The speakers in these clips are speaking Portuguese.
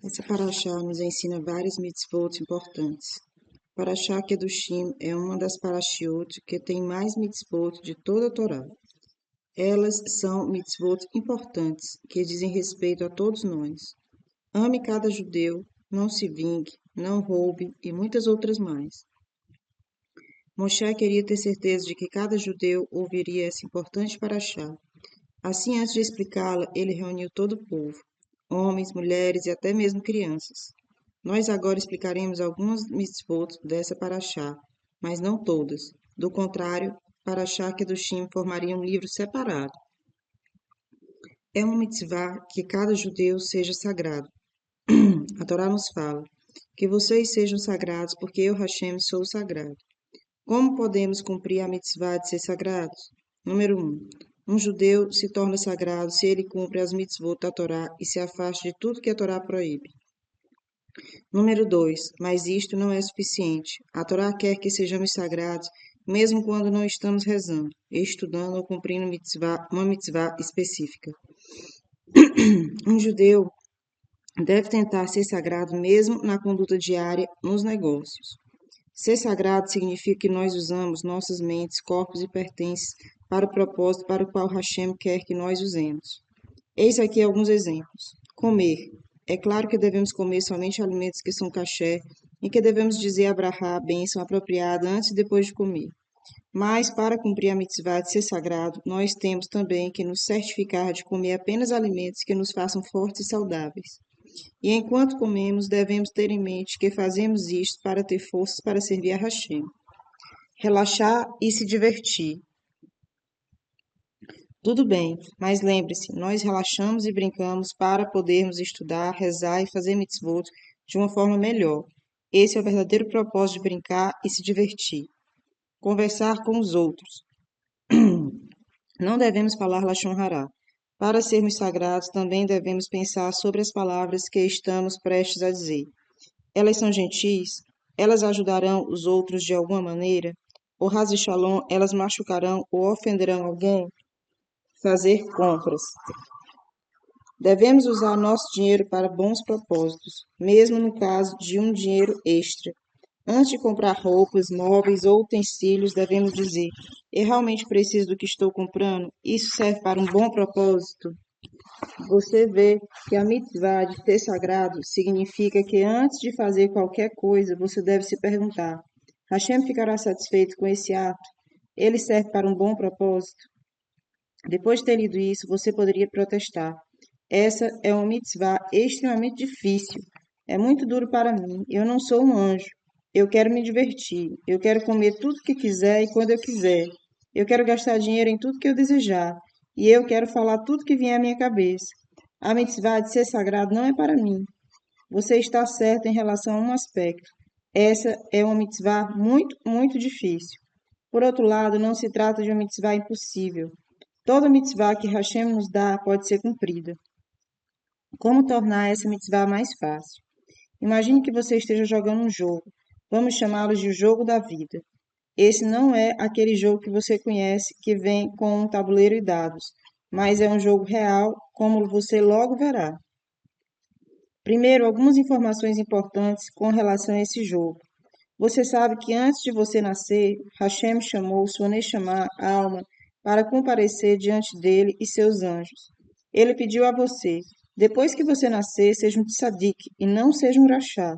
Essa paraxá nos ensina várias mitzvot importantes. Paraxá Kedushim é uma das parashiot que tem mais mitzvot de toda a Torá. Elas são mitzvot importantes que dizem respeito a todos nós. Ame cada judeu, não se vingue, não roube e muitas outras mais. Moshe queria ter certeza de que cada judeu ouviria essa importante paraxá. Assim, antes de explicá-la, ele reuniu todo o povo, homens, mulheres e até mesmo crianças. Nós agora explicaremos algumas mitzvot dessa paraxá, mas não todas. Do contrário, paraxá Kedushim formaria um livro separado. É uma mitzvah que cada judeu seja sagrado. A Torá nos fala que vocês sejam sagrados porque eu, Hashem, sou sagrado. Como podemos cumprir a mitzvah de ser sagrados? Número 1. Um judeu se torna sagrado se ele cumpre as mitzvot da Torá e se afasta de tudo que a Torá proíbe. Número 2. Mas isto não é suficiente. A Torá quer que sejamos sagrados, mesmo quando não estamos rezando, estudando ou cumprindo uma mitzvah específica. Um judeu deve tentar ser sagrado mesmo na conduta diária nos negócios. Ser sagrado significa que nós usamos nossas mentes, corpos e pertences para o propósito para o qual Hashem quer que nós usemos. Eis aqui alguns exemplos. Comer. É claro que devemos comer somente alimentos que são kasher e que devemos dizer abrahá, a bênção apropriada antes e depois de comer. Mas, para cumprir a mitzvah de ser sagrado, nós temos também que nos certificar de comer apenas alimentos que nos façam fortes e saudáveis. E enquanto comemos, devemos ter em mente que fazemos isto para ter forças para servir a Hashem. Relaxar e se divertir. Tudo bem, mas lembre-se, nós relaxamos e brincamos para podermos estudar, rezar e fazer mitzvot de uma forma melhor. Esse é o verdadeiro propósito de brincar e se divertir. Conversar com os outros. Não devemos falar Lashon Hará. Para sermos sagrados, também devemos pensar sobre as palavras que estamos prestes a dizer. Elas são gentis? Elas ajudarão os outros de alguma maneira? Ou Haz Shalom, elas machucarão ou ofenderão alguém? Fazer compras. Devemos usar nosso dinheiro para bons propósitos, mesmo no caso de um dinheiro extra. Antes de comprar roupas, móveis ou utensílios, devemos dizer: eu realmente preciso do que estou comprando? Isso serve para um bom propósito? Você vê que a mitzvah de ser sagrado significa que antes de fazer qualquer coisa, você deve se perguntar: Hashem ficará satisfeito com esse ato? Ele serve para um bom propósito? Depois de ter lido isso, você poderia protestar: essa é uma mitzvah extremamente difícil. É muito duro para mim. Eu não sou um anjo. Eu quero me divertir. Eu quero comer tudo que quiser e quando eu quiser. Eu quero gastar dinheiro em tudo que eu desejar. E eu quero falar tudo que vier à minha cabeça. A mitzvah de ser sagrado não é para mim. Você está certo em relação a um aspecto. Essa é uma mitzvah muito, muito difícil. Por outro lado, não se trata de uma mitzvah impossível. Toda mitzvah que Hashem nos dá pode ser cumprida. Como tornar essa mitzvah mais fácil? Imagine que você esteja jogando um jogo. Vamos chamá-lo de jogo da vida. Esse não é aquele jogo que você conhece que vem com um tabuleiro e dados, mas é um jogo real, como você logo verá. Primeiro, algumas informações importantes com relação a esse jogo. Você sabe que antes de você nascer, Hashem chamou sua Neshama, alma, para comparecer diante dele e seus anjos. Ele pediu a você: depois que você nascer, seja um tzadik e não seja um rachá.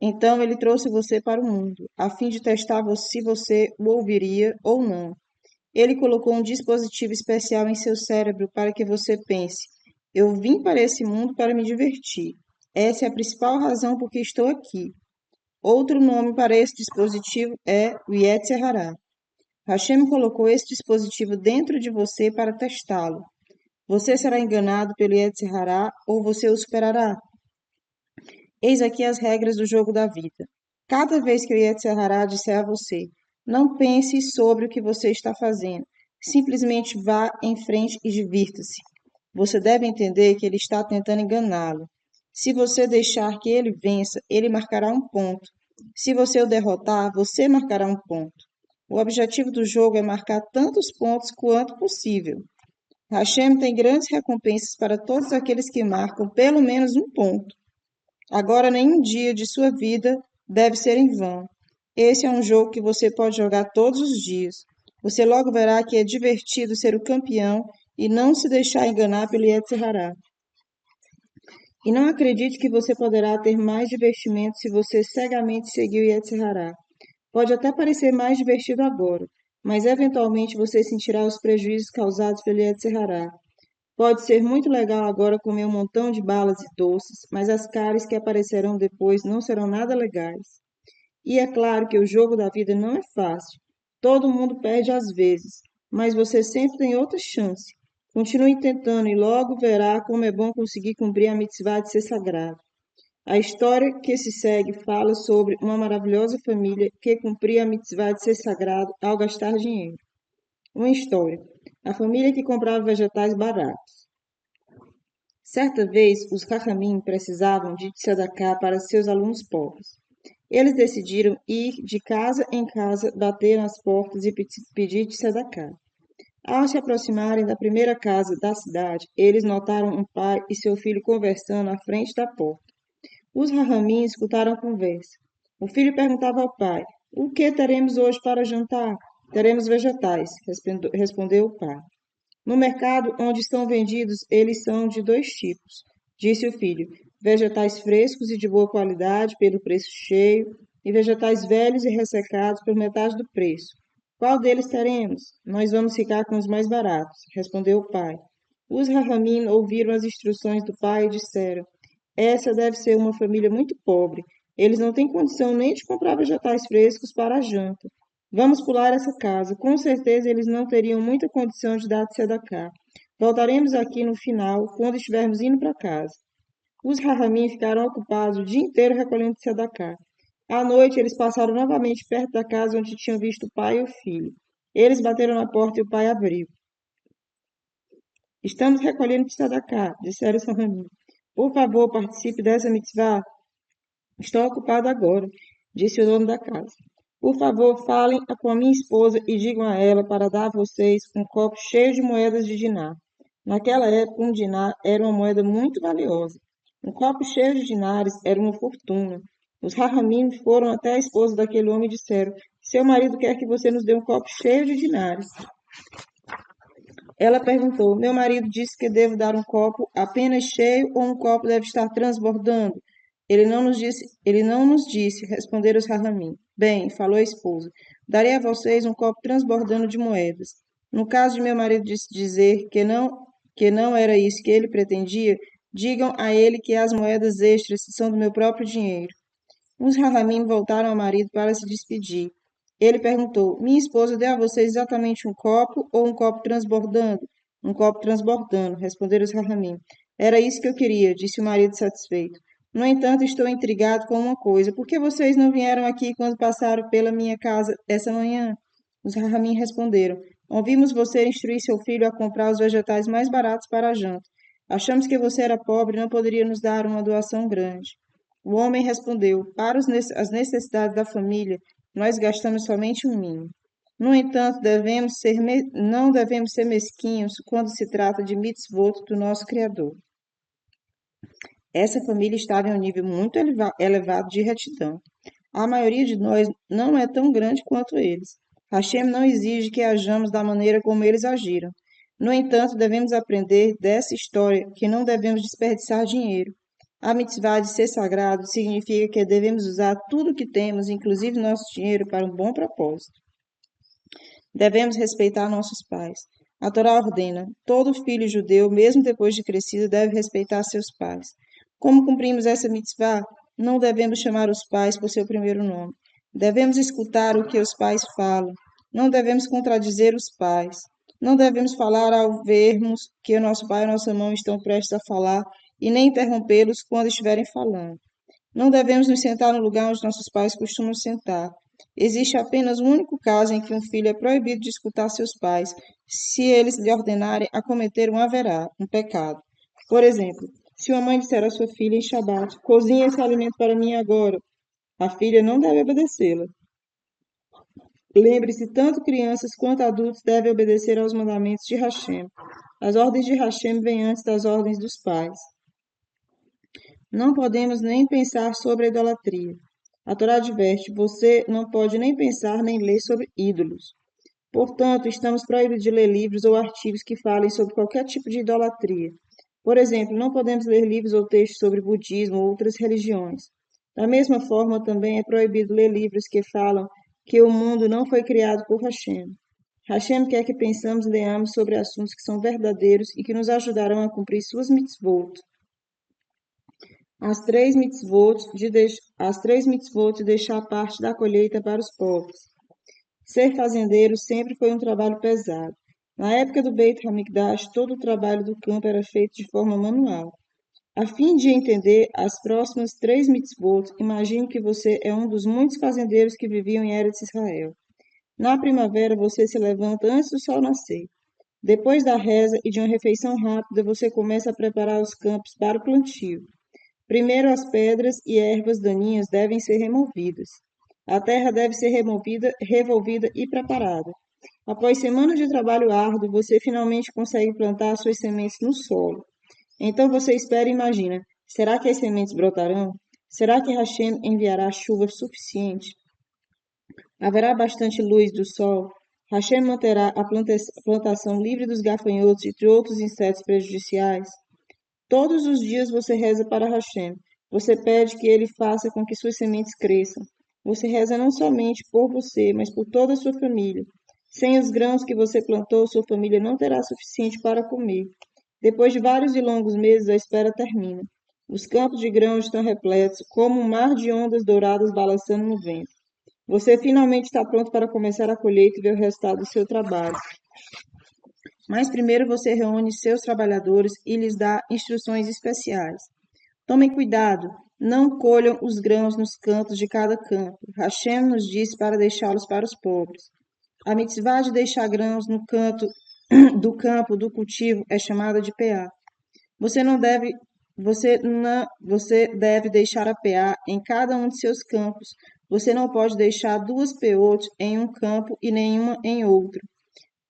Então ele trouxe você para o mundo, a fim de testar se você o ouviria ou não. Ele colocou um dispositivo especial em seu cérebro para que você pense: eu vim para esse mundo para me divertir. Essa é a principal razão por que estou aqui. Outro nome para esse dispositivo é o Yetzer Hará. Hashem colocou esse dispositivo dentro de você para testá-lo. Você será enganado pelo Yetzer Hará ou você o superará? Eis aqui as regras do jogo da vida. Cada vez que o Yetzer Hará disser a você: não pense sobre o que você está fazendo. Simplesmente vá em frente e divirta-se. Você deve entender que ele está tentando enganá-lo. Se você deixar que ele vença, ele marcará um ponto. Se você o derrotar, você marcará um ponto. O objetivo do jogo é marcar tantos pontos quanto possível. Hashem tem grandes recompensas para todos aqueles que marcam pelo menos um ponto. Agora, nenhum dia de sua vida deve ser em vão. Esse é um jogo que você pode jogar todos os dias. Você logo verá que é divertido ser o campeão e não se deixar enganar pelo Yetzer Hará. E não acredite que você poderá ter mais divertimento se você cegamente seguir o Yetzer Hará. Pode até parecer mais divertido agora, mas eventualmente você sentirá os prejuízos causados pelo Yetzer Hará. Pode ser muito legal agora comer um montão de balas e doces, mas as caras que aparecerão depois não serão nada legais. E é claro que o jogo da vida não é fácil. Todo mundo perde às vezes, mas você sempre tem outra chance. Continue tentando e logo verá como é bom conseguir cumprir a mitzvah de ser sagrado. A história que se segue fala sobre uma maravilhosa família que cumpria a mitzvah de ser sagrado ao gastar dinheiro. Uma história. A família que comprava vegetais baratos. Certa vez, os Chachamim precisavam de tzedakah para seus alunos pobres. Eles decidiram ir de casa em casa, bater nas portas e pedir tzedakah. Ao se aproximarem da primeira casa da cidade, eles notaram um pai e seu filho conversando à frente da porta. Os Rahamim escutaram a conversa. O filho perguntava ao pai: "O que teremos hoje para jantar?" "Teremos vegetais", respondeu o pai. "No mercado onde estão vendidos, eles são de dois tipos", disse o filho: "vegetais frescos e de boa qualidade pelo preço cheio, e vegetais velhos e ressecados por metade do preço. Qual deles teremos?" "Nós vamos ficar com os mais baratos", respondeu o pai. Os Rahamim ouviram as instruções do pai e disseram: "Essa deve ser uma família muito pobre. Eles não têm condição nem de comprar vegetais frescos para a janta. Vamos pular essa casa. Com certeza eles não teriam muita condição de dar tzedakah. Voltaremos aqui no final, quando estivermos indo para casa." Os Rahamim ficaram ocupados o dia inteiro recolhendo tzedakah. À noite, eles passaram novamente perto da casa onde tinham visto o pai e o filho. Eles bateram na porta e o pai abriu. "Estamos recolhendo tzedakah", disseram os Rahamim. "Por favor, participe dessa mitzvah." "Estou ocupado agora", disse o dono da casa. "Por favor, falem com a minha esposa e digam a ela para dar a vocês um copo cheio de moedas de dinar." Naquela época, um dinar era uma moeda muito valiosa. Um copo cheio de dinares era uma fortuna. Os Rahamim foram até a esposa daquele homem e disseram: "Seu marido quer que você nos dê um copo cheio de dinares." Ela perguntou: "Meu marido disse que devo dar um copo apenas cheio ou um copo deve estar transbordando?" Ele não nos disse, responderam os Rahamim. "Bem", falou a esposa, "darei a vocês um copo transbordando de moedas. No caso de meu marido dizer que não era isso que ele pretendia, digam a ele que as moedas extras são do meu próprio dinheiro." Os Rahamim voltaram ao marido para se despedir. Ele perguntou: "Minha esposa deu a vocês exatamente um copo ou um copo transbordando?" "Um copo transbordando", responderam os Rahamim. "Era isso que eu queria", disse o marido satisfeito. "No entanto, estou intrigado com uma coisa. Por que vocês não vieram aqui quando passaram pela minha casa essa manhã?" Os Rahamim responderam: "Ouvimos você instruir seu filho a comprar os vegetais mais baratos para a janta. Achamos que você era pobre e não poderia nos dar uma doação grande." O homem respondeu: "Para as necessidades da família, nós gastamos somente um mínimo. No entanto, não devemos ser mesquinhos quando se trata de mitzvot do nosso Criador." Essa família estava em um nível muito elevado de retidão. A maioria de nós não é tão grande quanto eles. Hashem não exige que hajamos da maneira como eles agiram. No entanto, devemos aprender dessa história que não devemos desperdiçar dinheiro. A mitzvah de ser sagrado significa que devemos usar tudo o que temos, inclusive nosso dinheiro, para um bom propósito. Devemos respeitar nossos pais. A Torá ordena: todo filho judeu, mesmo depois de crescido, deve respeitar seus pais. Como cumprimos essa mitzvah? Não devemos chamar os pais por seu primeiro nome. Devemos escutar o que os pais falam. Não devemos contradizer os pais. Não devemos falar ao vermos que o nosso pai e nossa mãe estão prestes a falar e nem interrompê-los quando estiverem falando. Não devemos nos sentar no lugar onde nossos pais costumam sentar. Existe apenas um único caso em que um filho é proibido de escutar seus pais, se eles lhe ordenarem a cometer um pecado. Por exemplo, se uma mãe disser à sua filha em Shabat: "Cozinhe esse alimento para mim agora", a filha não deve obedecê-la. Lembre-se, tanto crianças quanto adultos devem obedecer aos mandamentos de Hashem. As ordens de Hashem vêm antes das ordens dos pais. Não podemos nem pensar sobre a idolatria. A Torá adverte: você não pode nem pensar nem ler sobre ídolos. Portanto, estamos proibidos de ler livros ou artigos que falem sobre qualquer tipo de idolatria. Por exemplo, não podemos ler livros ou textos sobre budismo ou outras religiões. Da mesma forma, também é proibido ler livros que falam que o mundo não foi criado por Hashem. Hashem quer que pensamos e leamos sobre assuntos que são verdadeiros e que nos ajudarão a cumprir suas mitzvot. As três mitzvot de deixar parte da colheita para os pobres. Ser fazendeiro sempre foi um trabalho pesado. Na época do Beit HaMikdash, todo o trabalho do campo era feito de forma manual. A fim de entender as próximas três mitzvot, imagine que você é um dos muitos fazendeiros que viviam em Eretz Israel. Na primavera, você se levanta antes do sol nascer. Depois da reza e de uma refeição rápida, você começa a preparar os campos para o plantio. Primeiro, as pedras e ervas daninhas devem ser removidas. A terra deve ser revolvida e preparada. Após semanas de trabalho árduo, você finalmente consegue plantar suas sementes no solo. Então você espera e imagina: será que as sementes brotarão? Será que Hashem enviará chuva suficiente? Haverá bastante luz do sol? Hashem manterá a plantação livre dos gafanhotos e de outros insetos prejudiciais? Todos os dias você reza para Hashem. Você pede que ele faça com que suas sementes cresçam. Você reza não somente por você, mas por toda a sua família. Sem os grãos que você plantou, sua família não terá suficiente para comer. Depois de vários e longos meses, a espera termina. Os campos de grãos estão repletos, como um mar de ondas douradas balançando no vento. Você finalmente está pronto para começar a colheita e ver o resultado do seu trabalho. Mas primeiro você reúne seus trabalhadores e lhes dá instruções especiais. Tomem cuidado, não colham os grãos nos cantos de cada campo. Hashem nos disse para deixá-los para os pobres. A mitzvah de deixar grãos no canto do campo do cultivo é chamada de peá. Você deve deixar a peá em cada um de seus campos. Você não pode deixar duas peot em um campo e nenhuma em outro.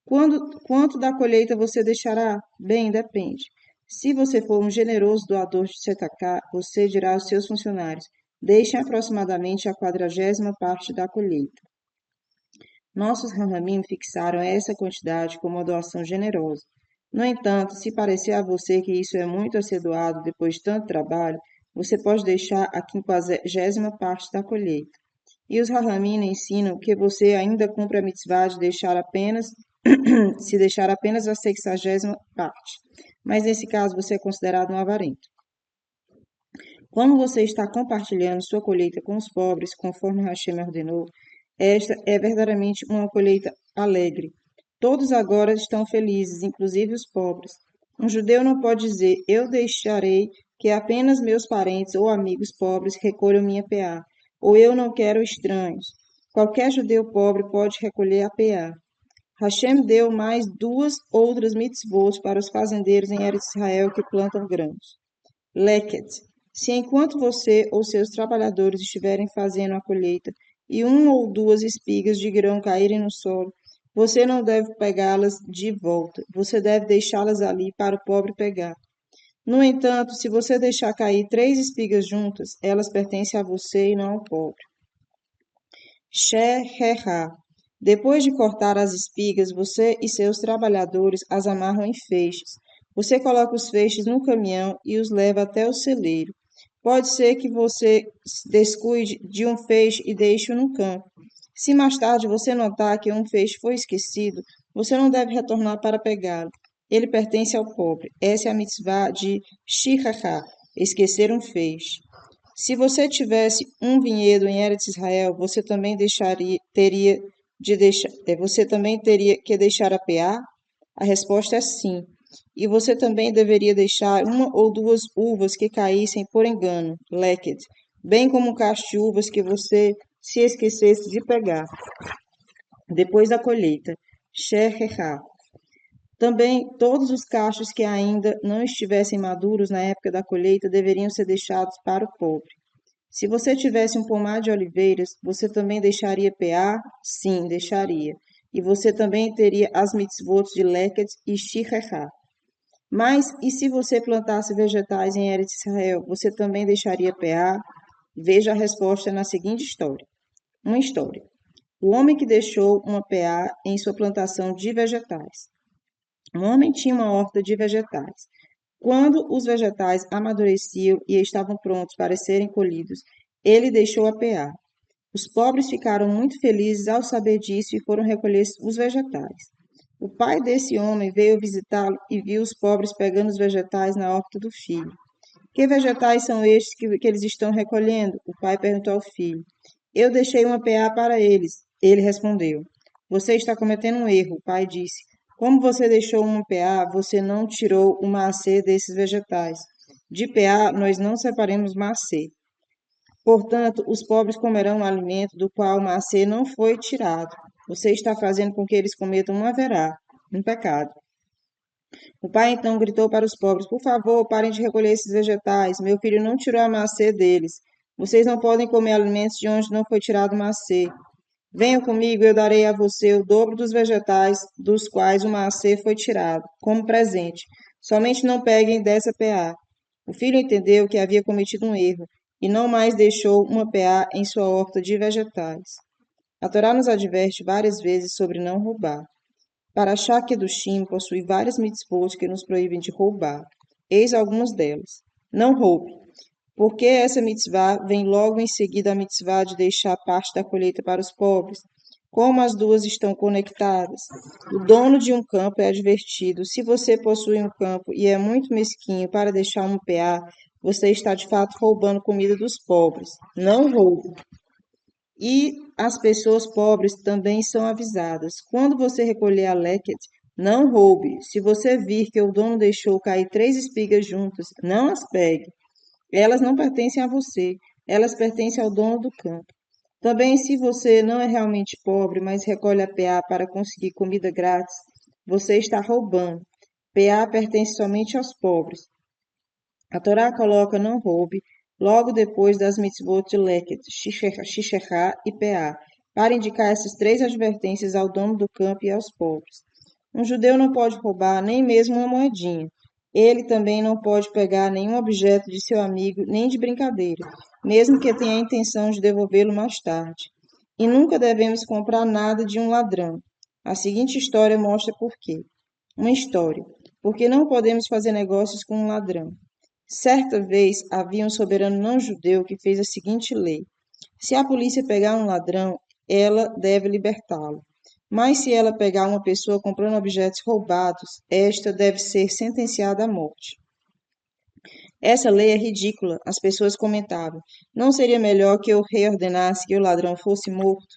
Quanto da colheita você deixará? Bem, depende. Se você for um generoso doador de tzedakah, você dirá aos seus funcionários: deixem aproximadamente a 40ª parte da colheita. Nossos Ramim fixaram essa quantidade como uma doação generosa. No entanto, se parecer a você que isso é muito a ser doado depois de tanto trabalho, você pode deixar a 50ª parte da colheita. E os Rahamim ensinam que você ainda cumpre a mitzvah de deixar apenas se deixar apenas a 60ª parte. Mas nesse caso você é considerado um avarento. Quando você está compartilhando sua colheita com os pobres, conforme Hashem ordenou, esta é verdadeiramente uma colheita alegre. Todos agora estão felizes, inclusive os pobres. Um judeu não pode dizer: eu deixarei que apenas meus parentes ou amigos pobres recolham minha peá, ou eu não quero estranhos. Qualquer judeu pobre pode recolher a peá. Hashem deu mais duas outras mitzvot para os fazendeiros em Eretz Israel que plantam grãos. Leket. Se enquanto você ou seus trabalhadores estiverem fazendo a colheita e uma ou duas espigas de grão caírem no solo, você não deve pegá-las de volta. Você deve deixá-las ali para o pobre pegar. No entanto, se você deixar cair 3 espigas juntas, elas pertencem a você e não ao pobre. Sheherá. Depois de cortar as espigas, você e seus trabalhadores as amarram em feixes. Você coloca os feixes no caminhão e os leva até o celeiro. Pode ser que você descuide de um feixe e deixe-o no campo. Se mais tarde você notar que um feixe foi esquecido, você não deve retornar para pegá-lo. Ele pertence ao pobre. Essa é a mitzvah de Shihachá, esquecer um feixe. Se você tivesse um vinhedo em Eretz Israel, você também teria que deixar a peá? A resposta é sim. E você também deveria deixar uma ou duas uvas que caíssem por engano, leket, bem como um cacho de uvas que você se esquecesse de pegar. Depois da colheita, sheherá. Também todos os cachos que ainda não estivessem maduros na época da colheita deveriam ser deixados para o pobre. Se você tivesse um pomar de oliveiras, você também deixaria peá? Sim, deixaria. E você também teria as mitzvot de leket e shihechá. Mas e se você plantasse vegetais em Eretz Israel, você também deixaria PA? Veja a resposta na seguinte história. Uma história. O homem que deixou uma PA em sua plantação de vegetais. Um homem tinha uma horta de vegetais. Quando os vegetais amadureciam e estavam prontos para serem colhidos, ele deixou a PA. Os pobres ficaram muito felizes ao saber disso e foram recolher os vegetais. O pai desse homem veio visitá-lo e viu os pobres pegando os vegetais na horta do filho. Que vegetais são estes que eles estão recolhendo? O pai perguntou ao filho. Eu deixei uma PA para eles. Ele respondeu. Você está cometendo um erro, o pai disse. Como você deixou uma PA, você não tirou o macê desses vegetais. De PA, nós não separamos macê. Portanto, os pobres comerão um alimento do qual o macê não foi tirado. Você está fazendo com que eles cometam um haverá, um pecado. O pai então gritou para os pobres: Por favor, parem de recolher esses vegetais. Meu filho não tirou a macê deles. Vocês não podem comer alimentos de onde não foi tirado o macê. Venham comigo, eu darei a você o dobro dos vegetais dos quais o macê foi tirado, como presente. Somente não peguem dessa PA. O filho entendeu que havia cometido um erro e não mais deixou uma PA em sua horta de vegetais. A Torá nos adverte várias vezes sobre não roubar. Parashá Kedushim possui várias mitzvot que nos proíbem de roubar. Eis algumas delas. Não roube, porque essa mitzvah vem logo em seguida a mitzvah de deixar parte da colheita para os pobres. Como as duas estão conectadas? O dono de um campo é advertido: se você possui um campo e é muito mesquinho para deixar um PA, você está de fato roubando comida dos pobres. Não roube. E as pessoas pobres também são avisadas. Quando você recolher a leket, não roube. Se você vir que o dono deixou cair 3 espigas juntas, não as pegue. Elas não pertencem a você, elas pertencem ao dono do campo. Também, se você não é realmente pobre, mas recolhe a PA para conseguir comida grátis, você está roubando. PA pertence somente aos pobres. A Torá coloca não roube logo depois das mitzvot de Leket, Shishechá e PA, para indicar essas 3 advertências ao dono do campo e aos pobres. Um judeu não pode roubar nem mesmo uma moedinha. Ele também não pode pegar nenhum objeto de seu amigo, nem de brincadeira, mesmo que tenha a intenção de devolvê-lo mais tarde. E nunca devemos comprar nada de um ladrão. A seguinte história mostra por quê. Uma história. Porque não podemos fazer negócios com um ladrão. Certa vez havia um soberano não-judeu que fez a seguinte lei: se a polícia pegar um ladrão, ela deve libertá-lo. Mas se ela pegar uma pessoa comprando objetos roubados, esta deve ser sentenciada à morte. Essa lei é ridícula, as pessoas comentavam. Não seria melhor que o rei ordenasse que o ladrão fosse morto?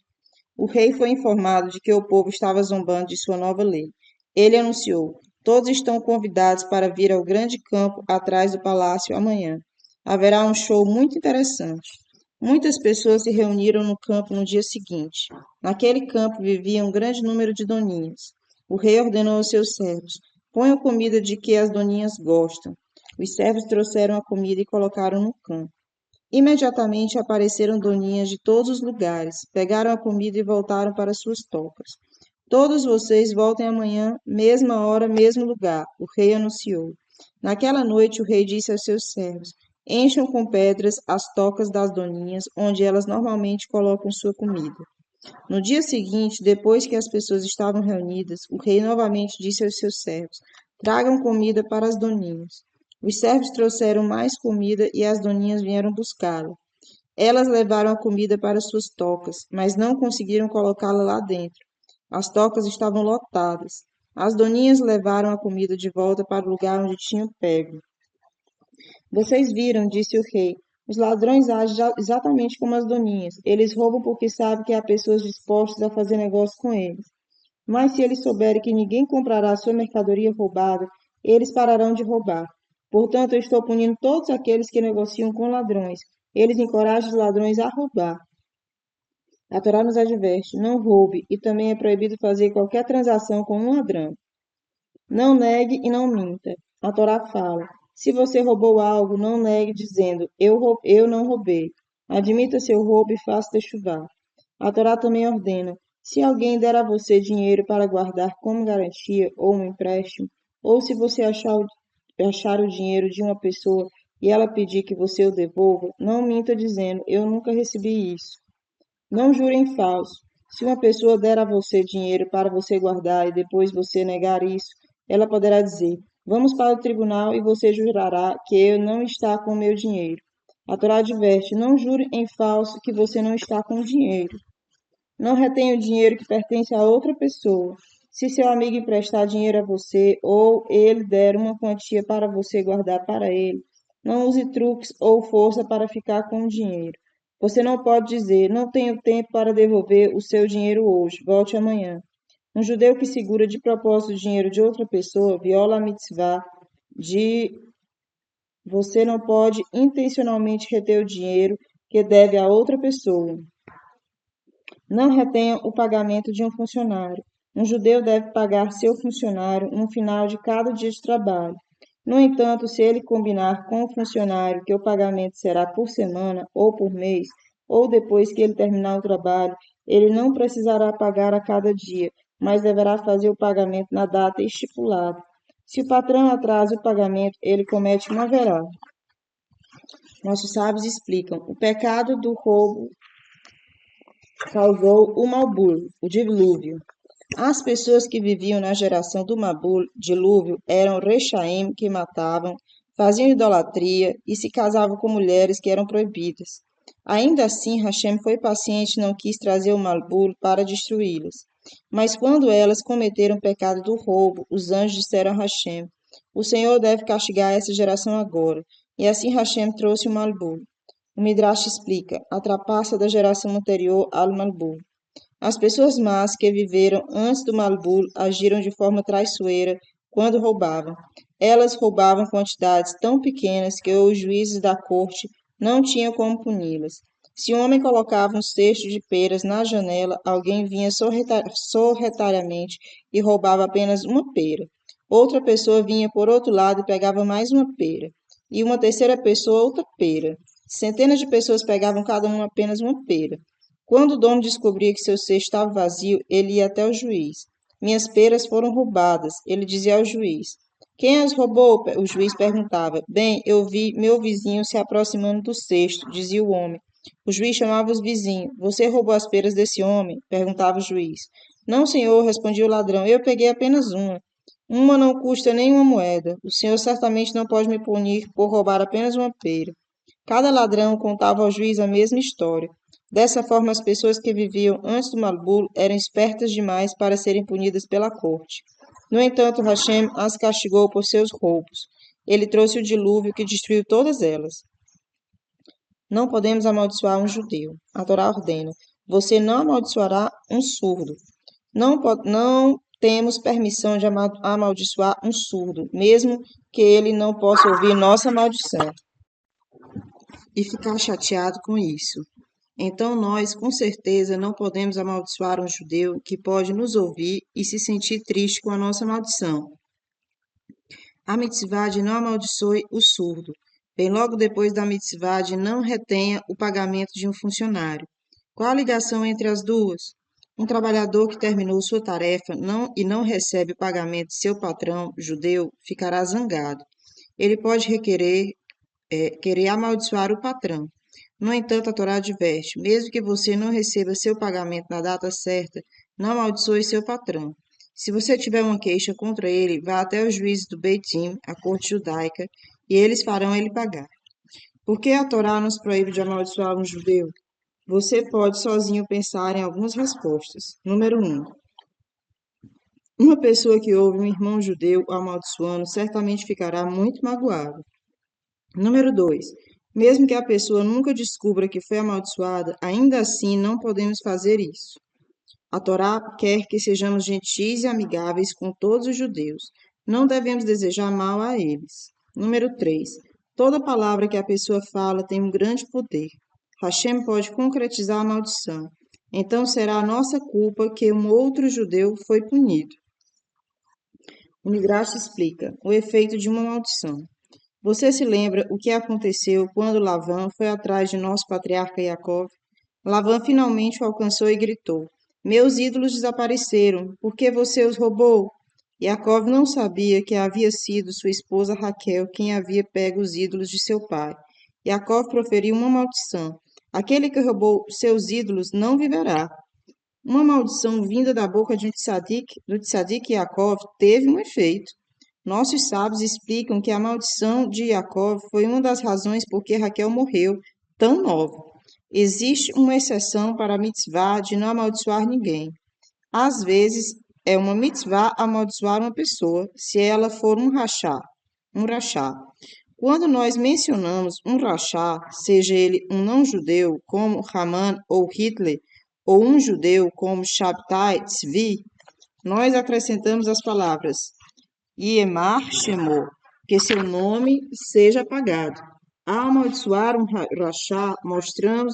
O rei foi informado de que o povo estava zombando de sua nova lei. Ele anunciou: Todos estão convidados para vir ao grande campo atrás do palácio amanhã. Haverá um show muito interessante. Muitas pessoas se reuniram no campo no dia seguinte. Naquele campo vivia um grande número de doninhas. O rei ordenou aos seus servos: Ponham comida de que as doninhas gostam. Os servos trouxeram a comida e colocaram no campo. Imediatamente apareceram doninhas de todos os lugares, pegaram a comida e voltaram para suas tocas. Todos vocês voltem amanhã, mesma hora, mesmo lugar, o rei anunciou. Naquela noite, o rei disse aos seus servos: Encham com pedras as tocas das doninhas, onde elas normalmente colocam sua comida. No dia seguinte, depois que as pessoas estavam reunidas, o rei novamente disse aos seus servos: Tragam comida para as doninhas. Os servos trouxeram mais comida e as doninhas vieram buscá-la. Elas levaram a comida para suas tocas, mas não conseguiram colocá-la lá dentro. As tocas estavam lotadas. As doninhas levaram a comida de volta para o lugar onde tinham pego. Vocês viram, disse o rei. Os ladrões agem exatamente como as doninhas. Eles roubam porque sabem que há pessoas dispostas a fazer negócio com eles. Mas se eles souberem que ninguém comprará sua mercadoria roubada, eles pararão de roubar. Portanto, eu estou punindo todos aqueles que negociam com ladrões. Eles encorajam os ladrões a roubar. A Torá nos adverte: não roube, e também é proibido fazer qualquer transação com um ladrão. Não negue e não minta. A Torá fala: se você roubou algo, não negue dizendo: eu não roubei. Admita seu roubo e faça techuvá. A Torá também ordena: se alguém der a você dinheiro para guardar como garantia ou um empréstimo, ou se você achar achar o dinheiro de uma pessoa e ela pedir que você o devolva, não minta dizendo: eu nunca recebi isso. Não jure em falso. Se uma pessoa der a você dinheiro para você guardar e depois você negar isso, ela poderá dizer: vamos para o tribunal e você jurará que eu não está com o meu dinheiro. A Torá adverte: não jure em falso que você não está com o dinheiro. Não retenha o dinheiro que pertence a outra pessoa. Se seu amigo emprestar dinheiro a você ou ele der uma quantia para você guardar para ele, não use truques ou força para ficar com o dinheiro. Você não pode dizer: não tenho tempo para devolver o seu dinheiro hoje, volte amanhã. Um judeu que segura de propósito o dinheiro de outra pessoa viola a mitzvah de você não pode intencionalmente reter o dinheiro que deve a outra pessoa. Não retenha o pagamento de um funcionário. Um judeu deve pagar seu funcionário no final de cada dia de trabalho. No entanto, se ele combinar com o funcionário que o pagamento será por semana ou por mês, ou depois que ele terminar o trabalho, ele não precisará pagar a cada dia, mas deverá fazer o pagamento na data estipulada. Se o patrão atrasa o pagamento, ele comete uma verá. Nossos sábios explicam: o pecado do roubo causou o Mabul, o dilúvio. As pessoas que viviam na geração do Mabul, dilúvio, eram Rechaim, que matavam, faziam idolatria e se casavam com mulheres que eram proibidas. Ainda assim, Hashem foi paciente e não quis trazer o Mabul para destruí-las. Mas quando elas cometeram o pecado do roubo, os anjos disseram a Hashem: o Senhor deve castigar essa geração agora. E assim Hashem trouxe o Mabul. O Midrash explica: a trapaça da geração anterior ao Malbul. As pessoas más que viveram antes do Malbul agiram de forma traiçoeira quando roubavam. Elas roubavam quantidades tão pequenas que os juízes da corte não tinham como puni-las. Se um homem colocava um cesto de peras na janela, alguém vinha sorrateiramente e roubava apenas uma pera. Outra pessoa vinha por outro lado e pegava mais uma pera. E uma terceira pessoa outra pera. Centenas de pessoas pegavam cada uma apenas uma pera. Quando o dono descobria que seu cesto estava vazio, ele ia até o juiz. Minhas peras foram roubadas, ele dizia ao juiz. Quem as roubou? O juiz perguntava. Bem, eu vi meu vizinho se aproximando do cesto, dizia o homem. O juiz chamava os vizinhos. Você roubou as peras desse homem? Perguntava o juiz. Não, senhor, respondia o ladrão. Eu peguei apenas uma. Uma não custa nem uma moeda. O senhor certamente não pode me punir por roubar apenas uma pera. Cada ladrão contava ao juiz a mesma história. Dessa forma, as pessoas que viviam antes do Malbul eram espertas demais para serem punidas pela corte. No entanto, Hashem as castigou por seus roubos. Ele trouxe o dilúvio que destruiu todas elas. Não podemos amaldiçoar um judeu. A Torá ordena: você não amaldiçoará um surdo. Não temos permissão de amaldiçoar um surdo, mesmo que ele não possa ouvir nossa maldição e ficar chateado com isso. Então nós, com certeza, não podemos amaldiçoar um judeu que pode nos ouvir e se sentir triste com a nossa maldição. A mitzvah de não amaldiçoe o surdo. Bem logo depois da mitzvah de não retenha o pagamento de um funcionário. Qual a ligação entre as duas? Um trabalhador que terminou sua tarefa e não recebe o pagamento de seu patrão judeu ficará zangado. Ele pode querer amaldiçoar o patrão. No entanto, a Torá adverte: mesmo que você não receba seu pagamento na data certa, não amaldiçoe seu patrão. Se você tiver uma queixa contra ele, vá até os juízes do Beit Din, a corte judaica, e eles farão ele pagar. Por que a Torá nos proíbe de amaldiçoar um judeu? Você pode sozinho pensar em algumas respostas. Número 1. Uma pessoa que ouve um irmão judeu amaldiçoando certamente ficará muito magoado. Número 2. Mesmo que a pessoa nunca descubra que foi amaldiçoada, ainda assim não podemos fazer isso. A Torá quer que sejamos gentis e amigáveis com todos os judeus. Não devemos desejar mal a eles. Número 3. Toda palavra que a pessoa fala tem um grande poder. Hashem pode concretizar a maldição. Então será a nossa culpa que um outro judeu foi punido. O Midrash explica o efeito de uma maldição. Você se lembra o que aconteceu quando Lavã foi atrás de nosso patriarca Jacó? Lavã finalmente o alcançou e gritou: meus ídolos desapareceram, por que você os roubou? Yaakov não sabia que havia sido sua esposa Raquel quem havia pego os ídolos de seu pai. Yaakov proferiu uma maldição. Aquele que roubou seus ídolos não viverá. Uma maldição vinda da boca de um do tzadik Yaakov teve um efeito. Nossos sábios explicam que a maldição de Yaakov foi uma das razões por que Raquel morreu tão nova. Existe uma exceção para a mitzvah de não amaldiçoar ninguém. Às vezes, é uma mitzvah amaldiçoar uma pessoa, se ela for um rachá. Quando nós mencionamos um rachá, seja ele um não-judeu, como Haman ou Hitler, ou um judeu, como Shabtai Tzvi, nós acrescentamos as palavras Yemar Shemo, que seu nome seja apagado. Ao amaldiçoar um rachá,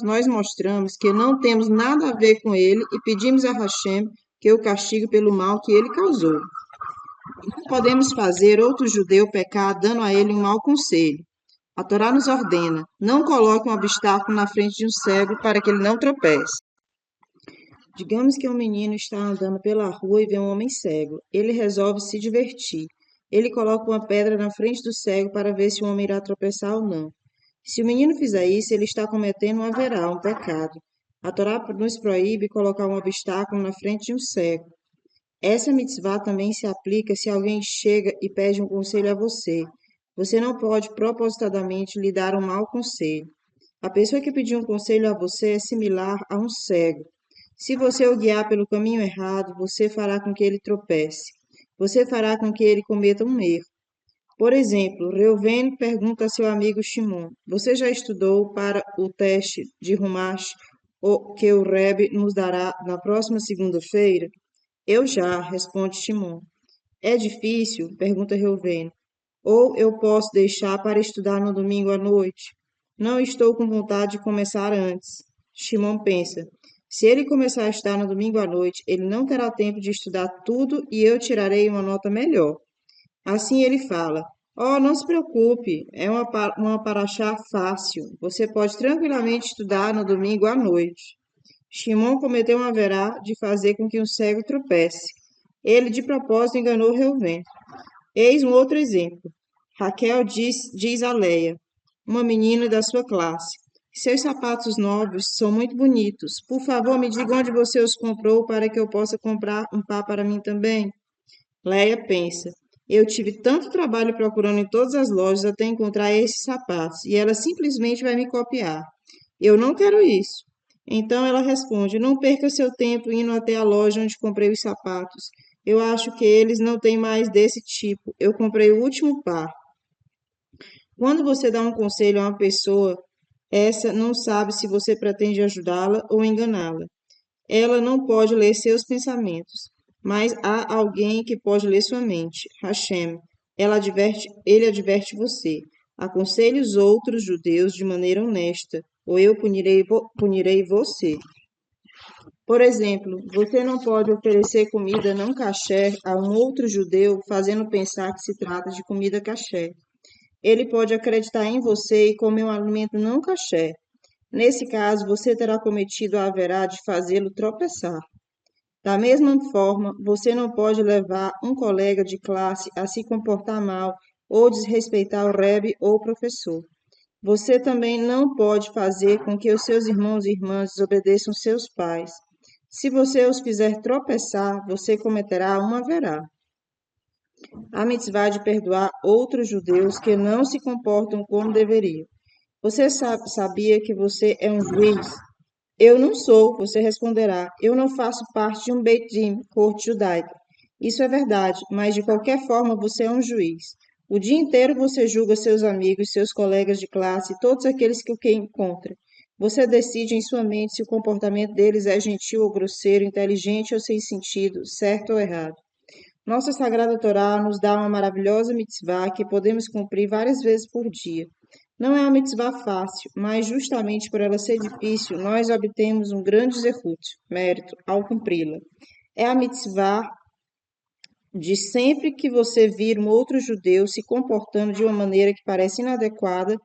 nós mostramos que não temos nada a ver com ele e pedimos a Hashem que o castigue pelo mal que ele causou. Não podemos fazer outro judeu pecar dando a ele um mau conselho. A Torá nos ordena: não coloque um obstáculo na frente de um cego para que ele não tropece. Digamos que um menino está andando pela rua e vê um homem cego. Ele resolve se divertir. Ele coloca uma pedra na frente do cego para ver se o homem irá tropeçar ou não. Se o menino fizer isso, ele está cometendo um haverá, um pecado. A Torá nos proíbe colocar um obstáculo na frente de um cego. Essa mitzvah também se aplica se alguém chega e pede um conselho a você. Você não pode propositadamente lhe dar um mau conselho. A pessoa que pediu um conselho a você é similar a um cego. Se você o guiar pelo caminho errado, você fará com que ele tropece. Você fará com que ele cometa um erro. Por exemplo, Reuven pergunta a seu amigo Shimon: você já estudou para o teste de Rumash que o Rebbe nos dará na próxima segunda-feira? Eu já, responde Shimon. É difícil? Pergunta Reuven. Ou eu posso deixar para estudar no domingo à noite? Não estou com vontade de começar antes. Shimon pensa: se ele começar a estudar no domingo à noite, ele não terá tempo de estudar tudo e eu tirarei uma nota melhor. Assim ele fala: oh, não se preocupe, é uma paraxá fácil. Você pode tranquilamente estudar no domingo à noite. Shimon cometeu um haverá de fazer com que um cego tropece. Ele de propósito enganou Reuven. Eis um outro exemplo. Raquel diz a Leia, uma menina da sua classe: seus sapatos novos são muito bonitos. Por favor, me diga onde você os comprou para que eu possa comprar um par para mim também. Leia pensa: eu tive tanto trabalho procurando em todas as lojas até encontrar esses sapatos, e ela simplesmente vai me copiar. Eu não quero isso. Então ela responde: não perca seu tempo indo até a loja onde comprei os sapatos. Eu acho que eles não têm mais desse tipo. Eu comprei o último par. Quando você dá um conselho a uma pessoa, essa não sabe se você pretende ajudá-la ou enganá-la. Ela não pode ler seus pensamentos, mas há alguém que pode ler sua mente, Hashem. Ele adverte você. Aconselhe os outros judeus de maneira honesta, ou eu punirei você. Por exemplo, você não pode oferecer comida não kasher a um outro judeu fazendo pensar que se trata de comida kasher. Ele pode acreditar em você e comer um alimento não kasher. Nesse caso, você terá cometido a haverá de fazê-lo tropeçar. Da mesma forma, você não pode levar um colega de classe a se comportar mal ou desrespeitar o rebbe ou o professor. Você também não pode fazer com que os seus irmãos e irmãs desobedeçam seus pais. Se você os fizer tropeçar, você cometerá uma haverá. A mitzvah de perdoar outros judeus que não se comportam como deveriam. Você sabia que você é um juiz? Eu não sou, você responderá. Eu não faço parte de um Beit Din, corte judaica. Isso é verdade, mas de qualquer forma você é um juiz. O dia inteiro você julga seus amigos, seus colegas de classe, todos aqueles que encontra. Você decide em sua mente se o comportamento deles é gentil ou grosseiro, inteligente ou sem sentido, certo ou errado. Nossa Sagrada Torá nos dá uma maravilhosa mitzvah que podemos cumprir várias vezes por dia. Não é uma mitzvah fácil, mas justamente por ela ser difícil, nós obtemos um grande zehut, mérito, ao cumpri-la. É a mitzvah de sempre que você vir um outro judeu se comportando de uma maneira que parece inadequada,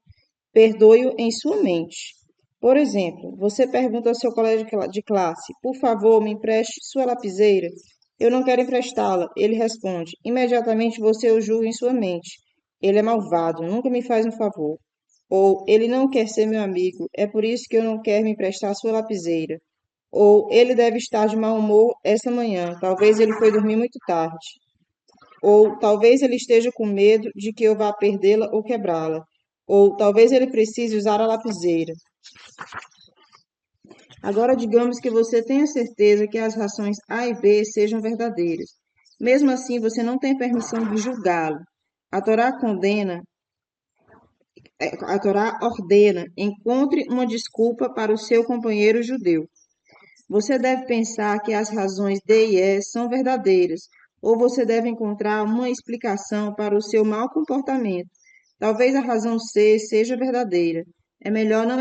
perdoe-o em sua mente. Por exemplo, você pergunta ao seu colega de classe: por favor, me empreste sua lapiseira. Eu não quero emprestá-la. Ele responde. Imediatamente você o julga em sua mente. Ele é malvado, nunca me faz um favor. Ou ele não quer ser meu amigo, é por isso que eu não quero me emprestar sua lapiseira. Ou ele deve estar de mau humor essa manhã, talvez ele foi dormir muito tarde. Ou talvez ele esteja com medo de que eu vá perdê-la ou quebrá-la. Ou talvez ele precise usar a lapiseira. Agora, digamos que você tenha certeza que as rações A e B sejam verdadeiras. Mesmo assim, você não tem permissão de julgá-lo. A Torá condena, a Torá ordena, encontre uma desculpa para o seu companheiro judeu. Você deve pensar que as razões D e E são verdadeiras, ou você deve encontrar uma explicação para o seu mau comportamento. Talvez a razão C seja verdadeira. É melhor não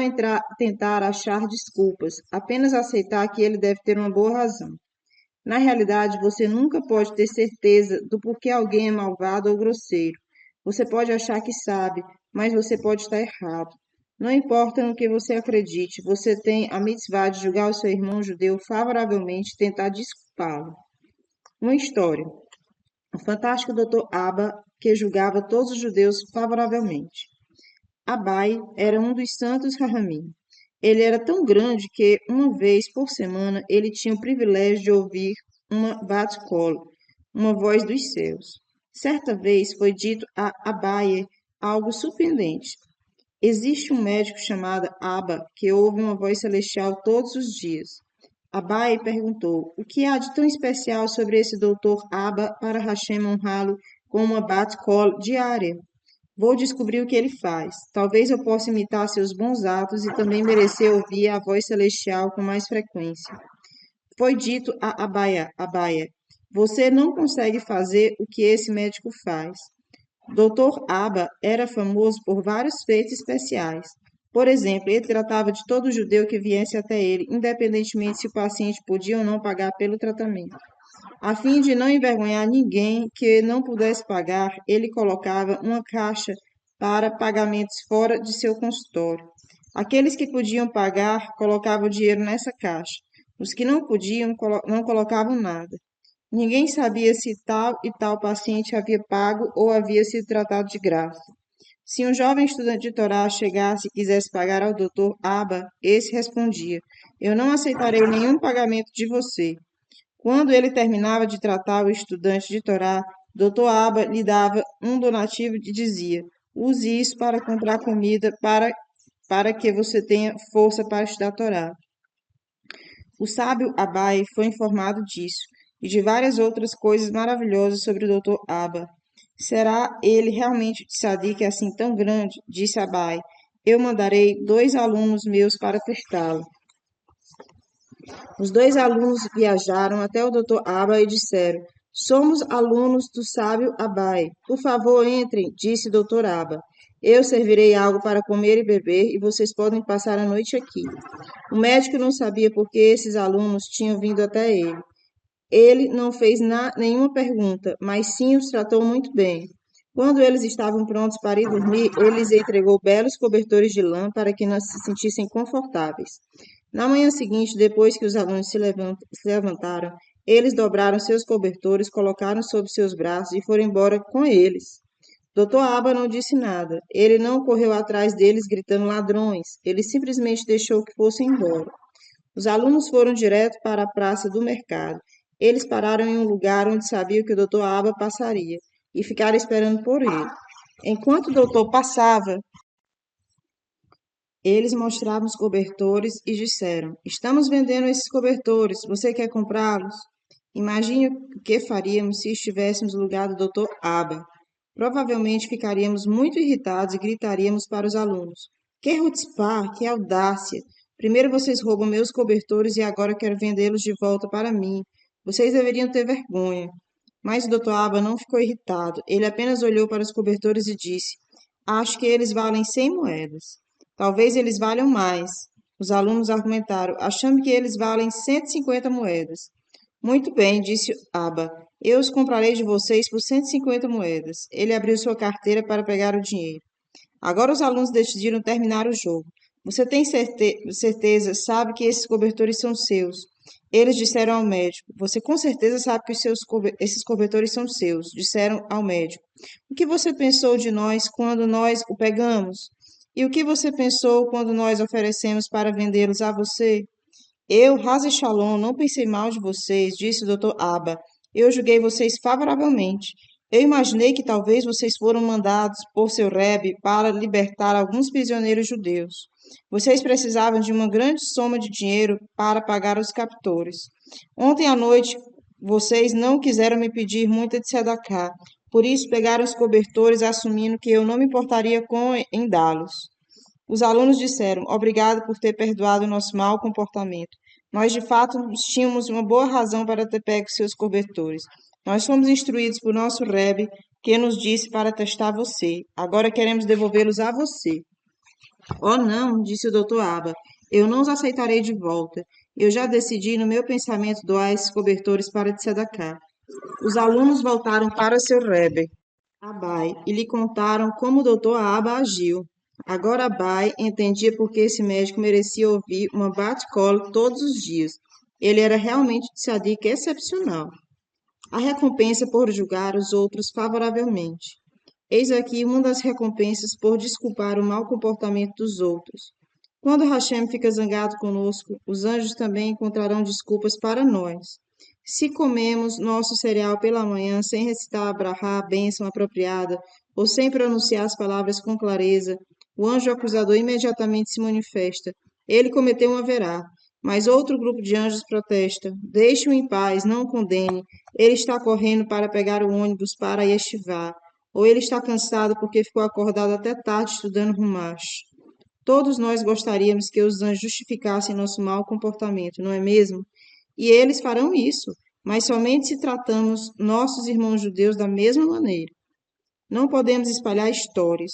tentar achar desculpas, apenas aceitar que ele deve ter uma boa razão. Na realidade, você nunca pode ter certeza do porquê alguém é malvado ou grosseiro. Você pode achar que sabe, mas você pode estar errado. Não importa no que você acredite, você tem a mitzvah de julgar o seu irmão judeu favoravelmente e tentar desculpá-lo. Uma história. O fantástico Dr. Abba, que julgava todos os judeus favoravelmente. Abai era um dos santos Rahamim. Ele era tão grande que, uma vez por semana, ele tinha o privilégio de ouvir uma bat kol, uma voz dos céus. Certa vez foi dito a Abaye algo surpreendente. Existe um médico chamado Abba que ouve uma voz celestial todos os dias. Abai perguntou: o que há de tão especial sobre esse doutor Abba para Hashem honrá-lo com uma bat kol diária? Vou descobrir o que ele faz. Talvez eu possa imitar seus bons atos e também merecer ouvir a voz celestial com mais frequência. Foi dito a Abaia, você não consegue fazer o que esse médico faz. Dr. Abba era famoso por vários feitos especiais. Por exemplo, ele tratava de todo judeu que viesse até ele, independentemente se o paciente podia ou não pagar pelo tratamento. A fim de não envergonhar ninguém que não pudesse pagar, ele colocava uma caixa para pagamentos fora de seu consultório. Aqueles que podiam pagar colocavam o dinheiro nessa caixa. Os que não podiam não colocavam nada. Ninguém sabia se tal e tal paciente havia pago ou havia sido tratado de graça. Se um jovem estudante de Torá chegasse e quisesse pagar ao doutor Abba, esse respondia: eu não aceitarei nenhum pagamento de você. Quando ele terminava de tratar o estudante de Torá, Dr. Abba lhe dava um donativo e dizia: use isso para comprar comida para que você tenha força para estudar Torá. O sábio Abai foi informado disso e de várias outras coisas maravilhosas sobre o Dr. Abba. Será ele realmente de Sadiq assim tão grande? Disse Abai. Eu mandarei 2 alunos meus para testá-lo. Os 2 alunos viajaram até o Dr. Abba e disseram: somos alunos do sábio Abai. Por favor, entrem, disse Dr. Abba. Eu servirei algo para comer e beber e vocês podem passar a noite aqui. O médico não sabia por que esses alunos tinham vindo até ele. Ele não fez nenhuma pergunta, mas sim os tratou muito bem. Quando eles estavam prontos para ir dormir, ele lhes entregou belos cobertores de lã para que não se sentissem confortáveis. Na manhã seguinte, depois que os alunos se levantaram, eles dobraram seus cobertores, colocaram sob seus braços e foram embora com eles. Dr. Abba não disse nada. Ele não correu atrás deles gritando ladrões. Ele simplesmente deixou que fossem embora. Os alunos foram direto para a praça do mercado. Eles pararam em um lugar onde sabiam que o Dr. Abba passaria e ficaram esperando por ele. Enquanto o doutor passava, eles mostraram os cobertores e disseram: estamos vendendo esses cobertores, você quer comprá-los? Imagine o que faríamos se estivéssemos no lugar do Dr. Abba. Provavelmente ficaríamos muito irritados e gritaríamos para os alunos: que chutzpah, que audácia! Primeiro vocês roubam meus cobertores e agora quero vendê-los de volta para mim. Vocês deveriam ter vergonha. Mas o Dr. Abba não ficou irritado. Ele apenas olhou para os cobertores e disse: acho que eles valem 100 moedas. Talvez eles valham mais. Os alunos argumentaram, achando que eles valem 150 moedas. Muito bem, disse Abba. Eu os comprarei de vocês por 150 moedas. Ele abriu sua carteira para pegar o dinheiro. Agora os alunos decidiram terminar o jogo. Você tem certeza, sabe que esses cobertores são seus. Eles disseram ao médico: Você com certeza sabe que esses cobertores são seus. Disseram ao médico: O que você pensou de nós quando nós o pegamos? E o que você pensou quando nós oferecemos para vendê-los a você? Eu, Raza Shalom, não pensei mal de vocês, disse o Dr. Abba. Eu julguei vocês favoravelmente. Eu imaginei que talvez vocês foram mandados por seu Rebbe para libertar alguns prisioneiros judeus. Vocês precisavam de uma grande soma de dinheiro para pagar os captores. Ontem à noite, vocês não quiseram me pedir muita de tzedakah, por isso pegaram os cobertores assumindo que eu não me importaria com em dá-los. Os alunos disseram: Obrigado por ter perdoado o nosso mau comportamento. Nós, de fato, tínhamos uma boa razão para ter pego seus cobertores. Nós fomos instruídos por nosso Rebbe, que nos disse para testar você. Agora queremos devolvê-los a você. Oh, não, disse o Dr. Aba. Eu não os aceitarei de volta. Eu já decidi no meu pensamento doar esses cobertores para Tzedakah. Os alunos voltaram para seu Rebbe, Abai, e lhe contaram como o doutor Aba agiu. Agora Abai entendia por que esse médico merecia ouvir uma bate-colo todos os dias. Ele era realmente um tzadik excepcional. A recompensa por julgar os outros favoravelmente. Eis aqui uma das recompensas por desculpar o mau comportamento dos outros. Quando Hashem fica zangado conosco, os anjos também encontrarão desculpas para nós. Se comemos nosso cereal pela manhã sem recitar a brahá, a bênção apropriada, ou sem pronunciar as palavras com clareza, o anjo acusador imediatamente se manifesta. Ele cometeu um haverá. Mas outro grupo de anjos protesta. Deixe-o em paz, não o condene. Ele está correndo para pegar o ônibus para Yeshivá. Ou ele está cansado porque ficou acordado até tarde estudando Rumash. Todos nós gostaríamos que os anjos justificassem nosso mau comportamento, não é mesmo? E eles farão isso, mas somente se tratamos nossos irmãos judeus da mesma maneira. Não podemos espalhar histórias.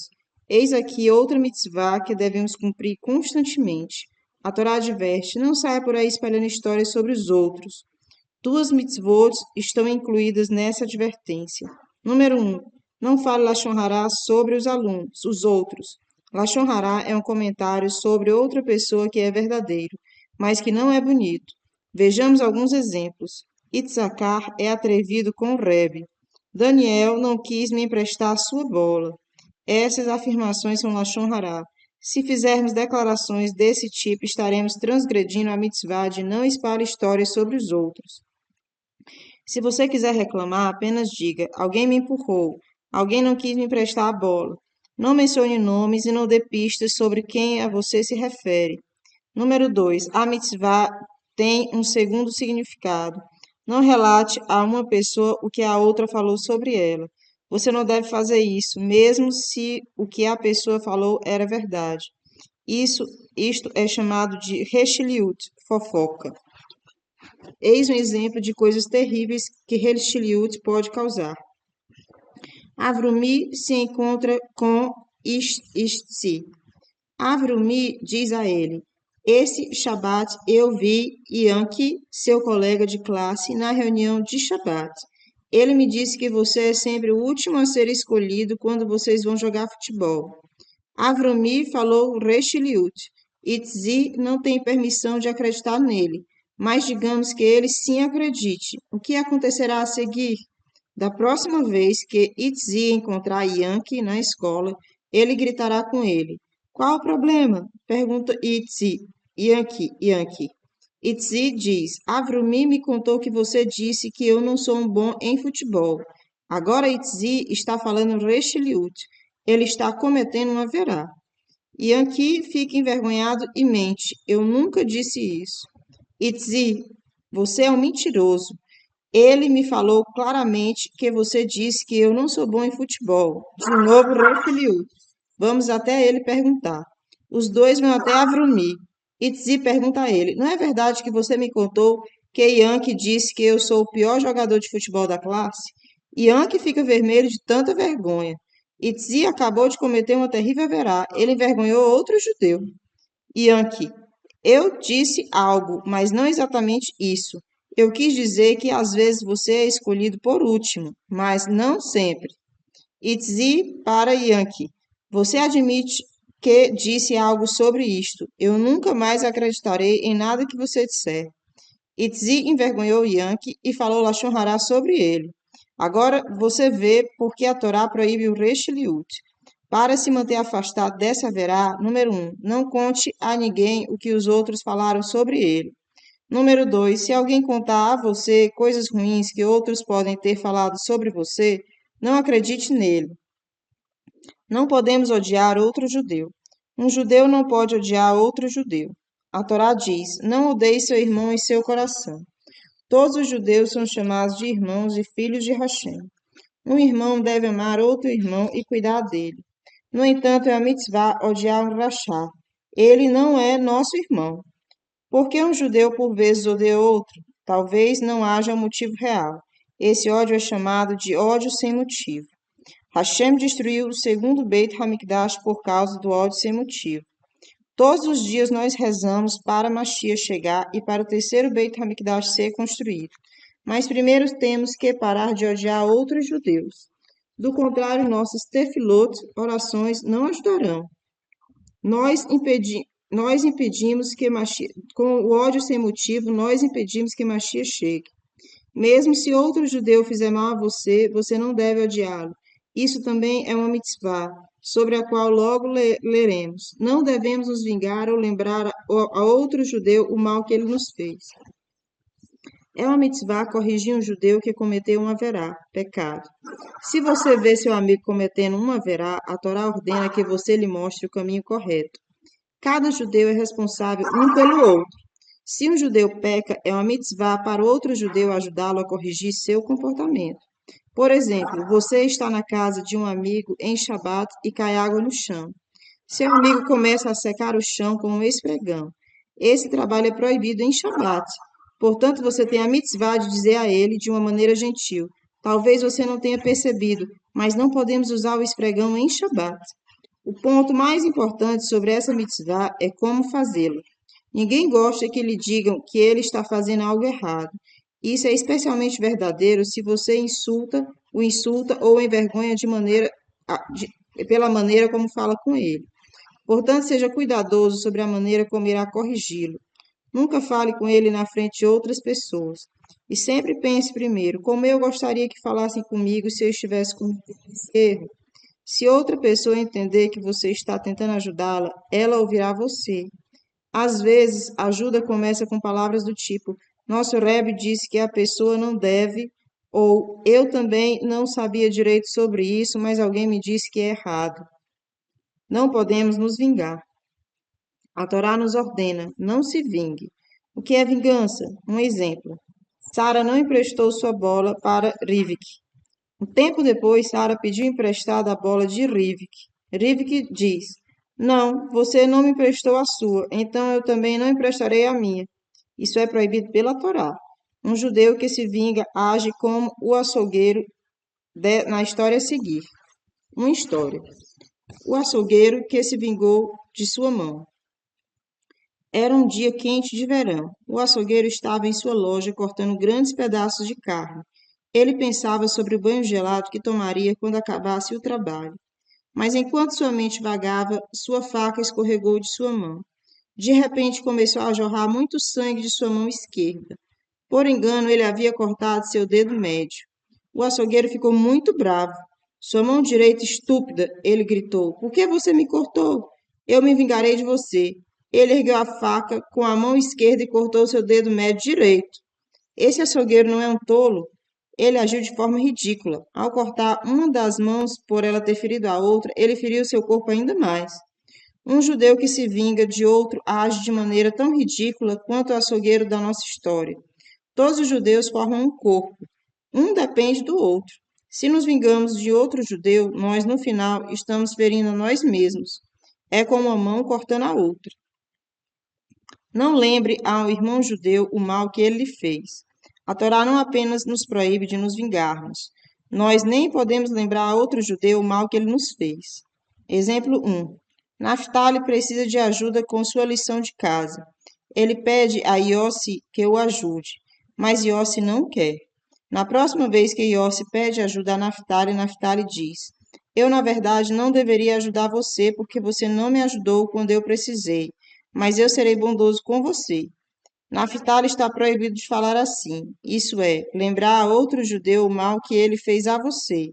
Eis aqui outra mitzvah que devemos cumprir constantemente. A Torá adverte: não saia por aí espalhando histórias sobre os outros. Duas mitzvot estão incluídas nessa advertência. Número 1. Não fale Lashon Hará sobre os alunos, os outros. Lashon Hará é um comentário sobre outra pessoa que é verdadeiro, mas que não é bonito. Vejamos alguns exemplos. Itzacar é atrevido com o Rebbe. Daniel não quis me emprestar sua bola. Essas afirmações são Lashon Hará. Se fizermos declarações desse tipo, estaremos transgredindo a mitzvah de não espalhar histórias sobre os outros. Se você quiser reclamar, apenas diga: alguém me empurrou, alguém não quis me emprestar a bola. Não mencione nomes e não dê pistas sobre quem a você se refere. Número 2. A mitzvah tem um segundo significado. Não relate a uma pessoa o que a outra falou sobre ela. Você não deve fazer isso, mesmo se o que a pessoa falou era verdade. Isto é chamado de reshiliut, fofoca. Eis um exemplo de coisas terríveis que reshiliut pode causar. Avrumi se encontra com Ishtsi. Avrumi diz a ele: Esse Shabat eu vi Yankee, seu colega de classe, na reunião de Shabat. Ele me disse que você é sempre o último a ser escolhido quando vocês vão jogar futebol. Avrumi falou Reshiliut. Itzi não tem permissão de acreditar nele, mas digamos que ele sim acredite. O que acontecerá a seguir? Da próxima vez que Itzi encontrar Yankee na escola, ele gritará com ele. Qual o problema? Pergunta Itzi. Yankee. Itzi diz, Avrumi me contou que você disse que eu não sou um bom em futebol. Agora Itzi está falando Reshiliut. Ele está cometendo um haverá. Yankee fica envergonhado e mente. Eu nunca disse isso. Itzi, você é um mentiroso. Ele me falou claramente que você disse que eu não sou bom em futebol. De novo, Reshiliut. Vamos até ele perguntar. Os dois vão até Avrumi. Itzi pergunta a ele: Não é verdade que você me contou que Yankee disse que eu sou o pior jogador de futebol da classe? Yankee fica vermelho de tanta vergonha. Itzi acabou de cometer uma terrível verá. Ele envergonhou outro judeu. Yankee: Eu disse algo, mas não exatamente isso. Eu quis dizer que às vezes você é escolhido por último, mas não sempre. Itzi para Yankee. Você admite que disse algo sobre isto. Eu nunca mais acreditarei em nada que você disser. Itzi envergonhou Yankee e falou Lashon Hará sobre ele. Agora você vê por que a Torá proíbe o Reshliut. Para se manter afastado dessa haverá, número 1, não conte a ninguém o que os outros falaram sobre ele. Número 2, se alguém contar a você coisas ruins que outros podem ter falado sobre você, não acredite nele. Não podemos odiar outro judeu. Um judeu não pode odiar outro judeu. A Torá diz: não odeie seu irmão em seu coração. Todos os judeus são chamados de irmãos e filhos de Hashem. Um irmão deve amar outro irmão e cuidar dele. No entanto, é a mitzvah odiar um rachá. Ele não é nosso irmão. Por que um judeu por vezes odeia outro? Talvez não haja um motivo real. Esse ódio é chamado de ódio sem motivo. Hashem destruiu o segundo Beit HaMikdash por causa do ódio sem motivo. Todos os dias nós rezamos para Mashiach chegar e para o terceiro Beit HaMikdash ser construído. Mas primeiro temos que parar de odiar outros judeus. Do contrário, nossas tefilot, orações, não ajudarão. Nós impedimos que Mashiach, com o ódio sem motivo, nós impedimos que Mashiach chegue. Mesmo se outro judeu fizer mal a você, você não deve odiá-lo. Isso também é uma mitzvah, sobre a qual logo leremos. Não devemos nos vingar ou lembrar a outro judeu o mal que ele nos fez. É uma mitzvah corrigir um judeu que cometeu um haverá, pecado. Se você vê seu amigo cometendo um haverá, a Torá ordena que você lhe mostre o caminho correto. Cada judeu é responsável um pelo outro. Se um judeu peca, é uma mitzvah para outro judeu ajudá-lo a corrigir seu comportamento. Por exemplo, você está na casa de um amigo em Shabat e cai água no chão. Seu amigo começa a secar o chão com um esfregão. Esse trabalho é proibido em Shabat. Portanto, você tem a mitzvah de dizer a ele de uma maneira gentil. Talvez você não tenha percebido, mas não podemos usar o esfregão em Shabat. O ponto mais importante sobre essa mitzvah é como fazê-lo. Ninguém gosta que lhe digam que ele está fazendo algo errado. Isso é especialmente verdadeiro se você o insulta ou envergonha pela maneira como fala com ele. Portanto, seja cuidadoso sobre a maneira como irá corrigi-lo. Nunca fale com ele na frente de outras pessoas. E sempre pense primeiro, como eu gostaria que falassem comigo se eu estivesse cometendo esse erro. Se outra pessoa entender que você está tentando ajudá-la, ela ouvirá você. Às vezes, a ajuda começa com palavras do tipo: nosso Rebbe disse que a pessoa não deve, ou eu também não sabia direito sobre isso, mas alguém me disse que é errado. Não podemos nos vingar. A Torá nos ordena: não se vingue. O que é vingança? Um exemplo. Sara não emprestou sua bola para Rivik. Um tempo depois, Sara pediu emprestada a bola de Rivik. Rivik diz: não, você não me emprestou a sua, então eu também não emprestarei a minha. Isso é proibido pela Torá. Um judeu que se vinga age como o açougueiro na história a seguir. Uma história. O açougueiro que se vingou de sua mão. Era um dia quente de verão. O açougueiro estava em sua loja cortando grandes pedaços de carne. Ele pensava sobre o banho gelado que tomaria quando acabasse o trabalho. Mas enquanto sua mente vagava, sua faca escorregou de sua mão. De repente começou a jorrar muito sangue de sua mão esquerda. Por engano, ele havia cortado seu dedo médio. O açougueiro ficou muito bravo. Sua mão direita estúpida, ele gritou. Por que você me cortou? Eu me vingarei de você. Ele ergueu a faca com a mão esquerda e cortou seu dedo médio direito. Esse açougueiro não é um tolo? Ele agiu de forma ridícula. Ao cortar uma das mãos por ela ter ferido a outra, ele feriu seu corpo ainda mais. Um judeu que se vinga de outro age de maneira tão ridícula quanto o açougueiro da nossa história. Todos os judeus formam um corpo. Um depende do outro. Se nos vingamos de outro judeu, nós, no final, estamos ferindo a nós mesmos. É como uma mão cortando a outra. Não lembre ao irmão judeu o mal que ele lhe fez. A Torá não apenas nos proíbe de nos vingarmos, nós nem podemos lembrar a outro judeu o mal que ele nos fez. Exemplo 1. Naftali precisa de ajuda com sua lição de casa. Ele pede a Yossi que o ajude, mas Yossi não quer. Na próxima vez que Yossi pede ajuda a Naftali diz: eu, na verdade, não deveria ajudar você porque você não me ajudou quando eu precisei, mas eu serei bondoso com você. Naphtali está proibido de falar assim, isso é, lembrar a outro judeu o mal que ele fez a você.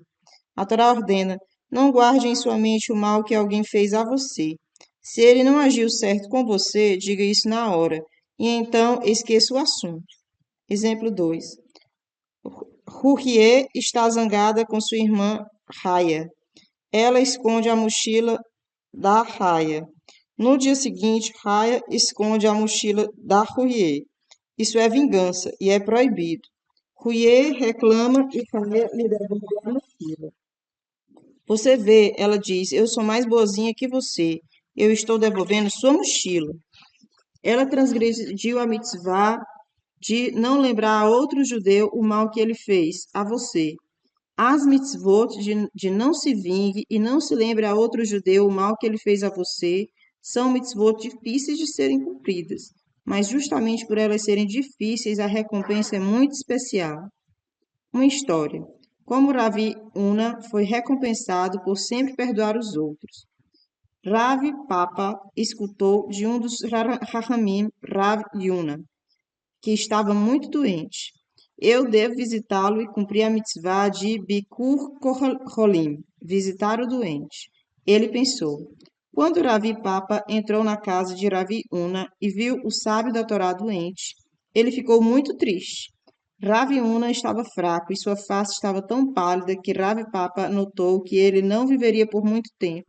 A Torá ordena: não guarde em sua mente o mal que alguém fez a você. Se ele não agiu certo com você, diga isso na hora, e então esqueça o assunto. Exemplo 2. Ruquier está zangada com sua irmã Raya. Ela esconde a mochila da Raya. No dia seguinte, Raya esconde a mochila da Ruquier. Isso é vingança e é proibido. Ruquier reclama e Raya lhe devolve a mochila. Você vê, ela diz, eu sou mais boazinha que você. Eu estou devolvendo sua mochila. Ela transgrediu a mitzvah de não lembrar a outro judeu o mal que ele fez, a você. As mitzvot de não se vingue e não se lembre a outro judeu o mal que ele fez a você são mitzvot difíceis de serem cumpridas, mas justamente por elas serem difíceis, a recompensa é muito especial. Uma história. Como Ravi Una foi recompensado por sempre perdoar os outros. Ravi Papa escutou de um dos Rahamim, Rav Yuna, que estava muito doente. Eu devo visitá-lo e cumprir a mitzvah de Bikur Cholim, visitar o doente. Ele pensou. Quando Ravi Papa entrou na casa de Ravi Una e viu o sábio da Torá doente, ele ficou muito triste. Ravi Una estava fraco e sua face estava tão pálida que Ravi Papa notou que ele não viveria por muito tempo.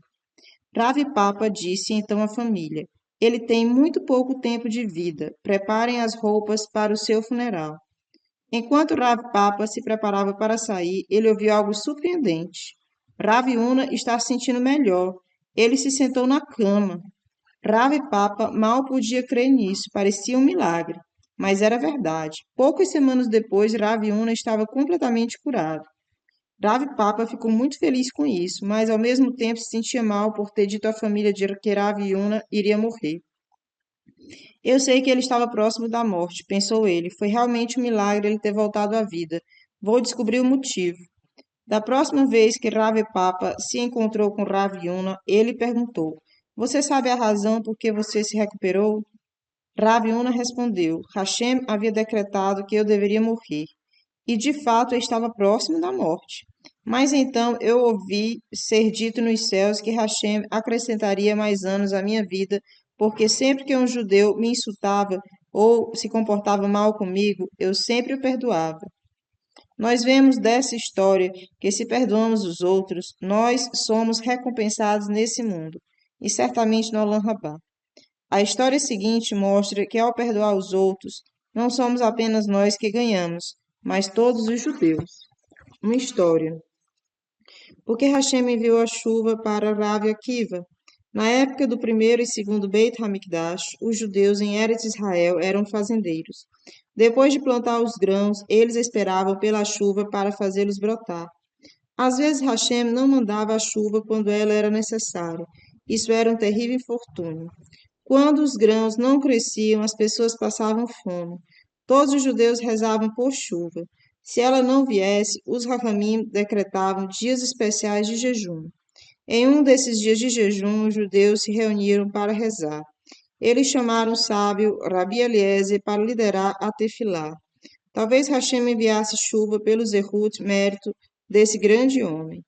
Ravi Papa disse então à família: ele tem muito pouco tempo de vida. Preparem as roupas para o seu funeral. Enquanto Rav Papa se preparava para sair, ele ouviu algo surpreendente. Rav Una está se sentindo melhor. Ele se sentou na cama. Rav Papa mal podia crer nisso, parecia um milagre. Mas era verdade. Poucas semanas depois, Rav Una estava completamente curado. Rav Papa ficou muito feliz com isso, mas ao mesmo tempo se sentia mal por ter dito à família de que Rav Una iria morrer. Eu sei que ele estava próximo da morte, pensou ele. Foi realmente um milagre ele ter voltado à vida. Vou descobrir o motivo. Da próxima vez que Rav Papa se encontrou com Rav Yuna, ele perguntou: você sabe a razão por que você se recuperou? Rav Yuna respondeu: Hashem havia decretado que eu deveria morrer. E de fato eu estava próximo da morte. Mas então eu ouvi ser dito nos céus que Hashem acrescentaria mais anos à minha vida, porque sempre que um judeu me insultava ou se comportava mal comigo, eu sempre o perdoava. Nós vemos dessa história que, se perdoamos os outros, nós somos recompensados nesse mundo, e certamente no Olam Rabá. A história seguinte mostra que, ao perdoar os outros, não somos apenas nós que ganhamos, mas todos os judeus. Uma história. Por que Hashem enviou a chuva para Rav Akiva? Na época do primeiro e segundo Beit HaMikdash, os judeus em Eretz Israel eram fazendeiros. Depois de plantar os grãos, eles esperavam pela chuva para fazê-los brotar. Às vezes Hashem não mandava a chuva quando ela era necessária. Isso era um terrível infortúnio. Quando os grãos não cresciam, as pessoas passavam fome. Todos os judeus rezavam por chuva. Se ela não viesse, os Rahamim decretavam dias especiais de jejum. Em um desses dias de jejum, os judeus se reuniram para rezar. Eles chamaram o sábio Rabi Eliezer para liderar a tefilá. Talvez Hashem enviasse chuva pelo zehut, mérito desse grande homem.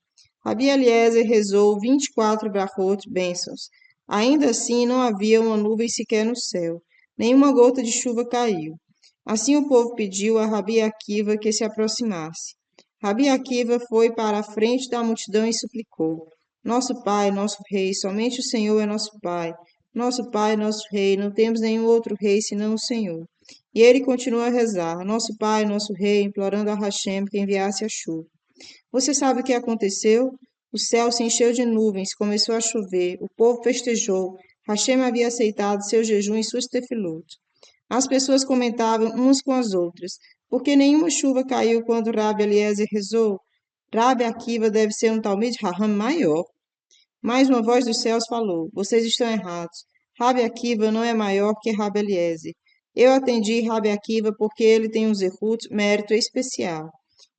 Rabi Eliezer rezou 24 brachot, bênçãos. Ainda assim, não havia uma nuvem sequer no céu. Nenhuma gota de chuva caiu. Assim o povo pediu a Rabi Akiva que se aproximasse. Rabi Akiva foi para a frente da multidão e suplicou: nosso Pai, nosso Rei, somente o Senhor é nosso Pai. Nosso Pai, nosso Rei, não temos nenhum outro Rei senão o Senhor. E ele continua a rezar: nosso Pai, nosso Rei, implorando a Hashem que enviasse a chuva. Você sabe o que aconteceu? O céu se encheu de nuvens, começou a chover, o povo festejou. Hashem havia aceitado seu jejum e suas tefilot. As pessoas comentavam umas com as outras: por que nenhuma chuva caiu quando Rabi Eliezer rezou? Rabi Akiva deve ser um Talmid Raham maior. Mais uma voz dos céus falou: vocês estão errados. Rabi Akiva não é maior que Rabi Eliezer. Eu atendi Rabi Akiva porque ele tem um zehut, mérito especial.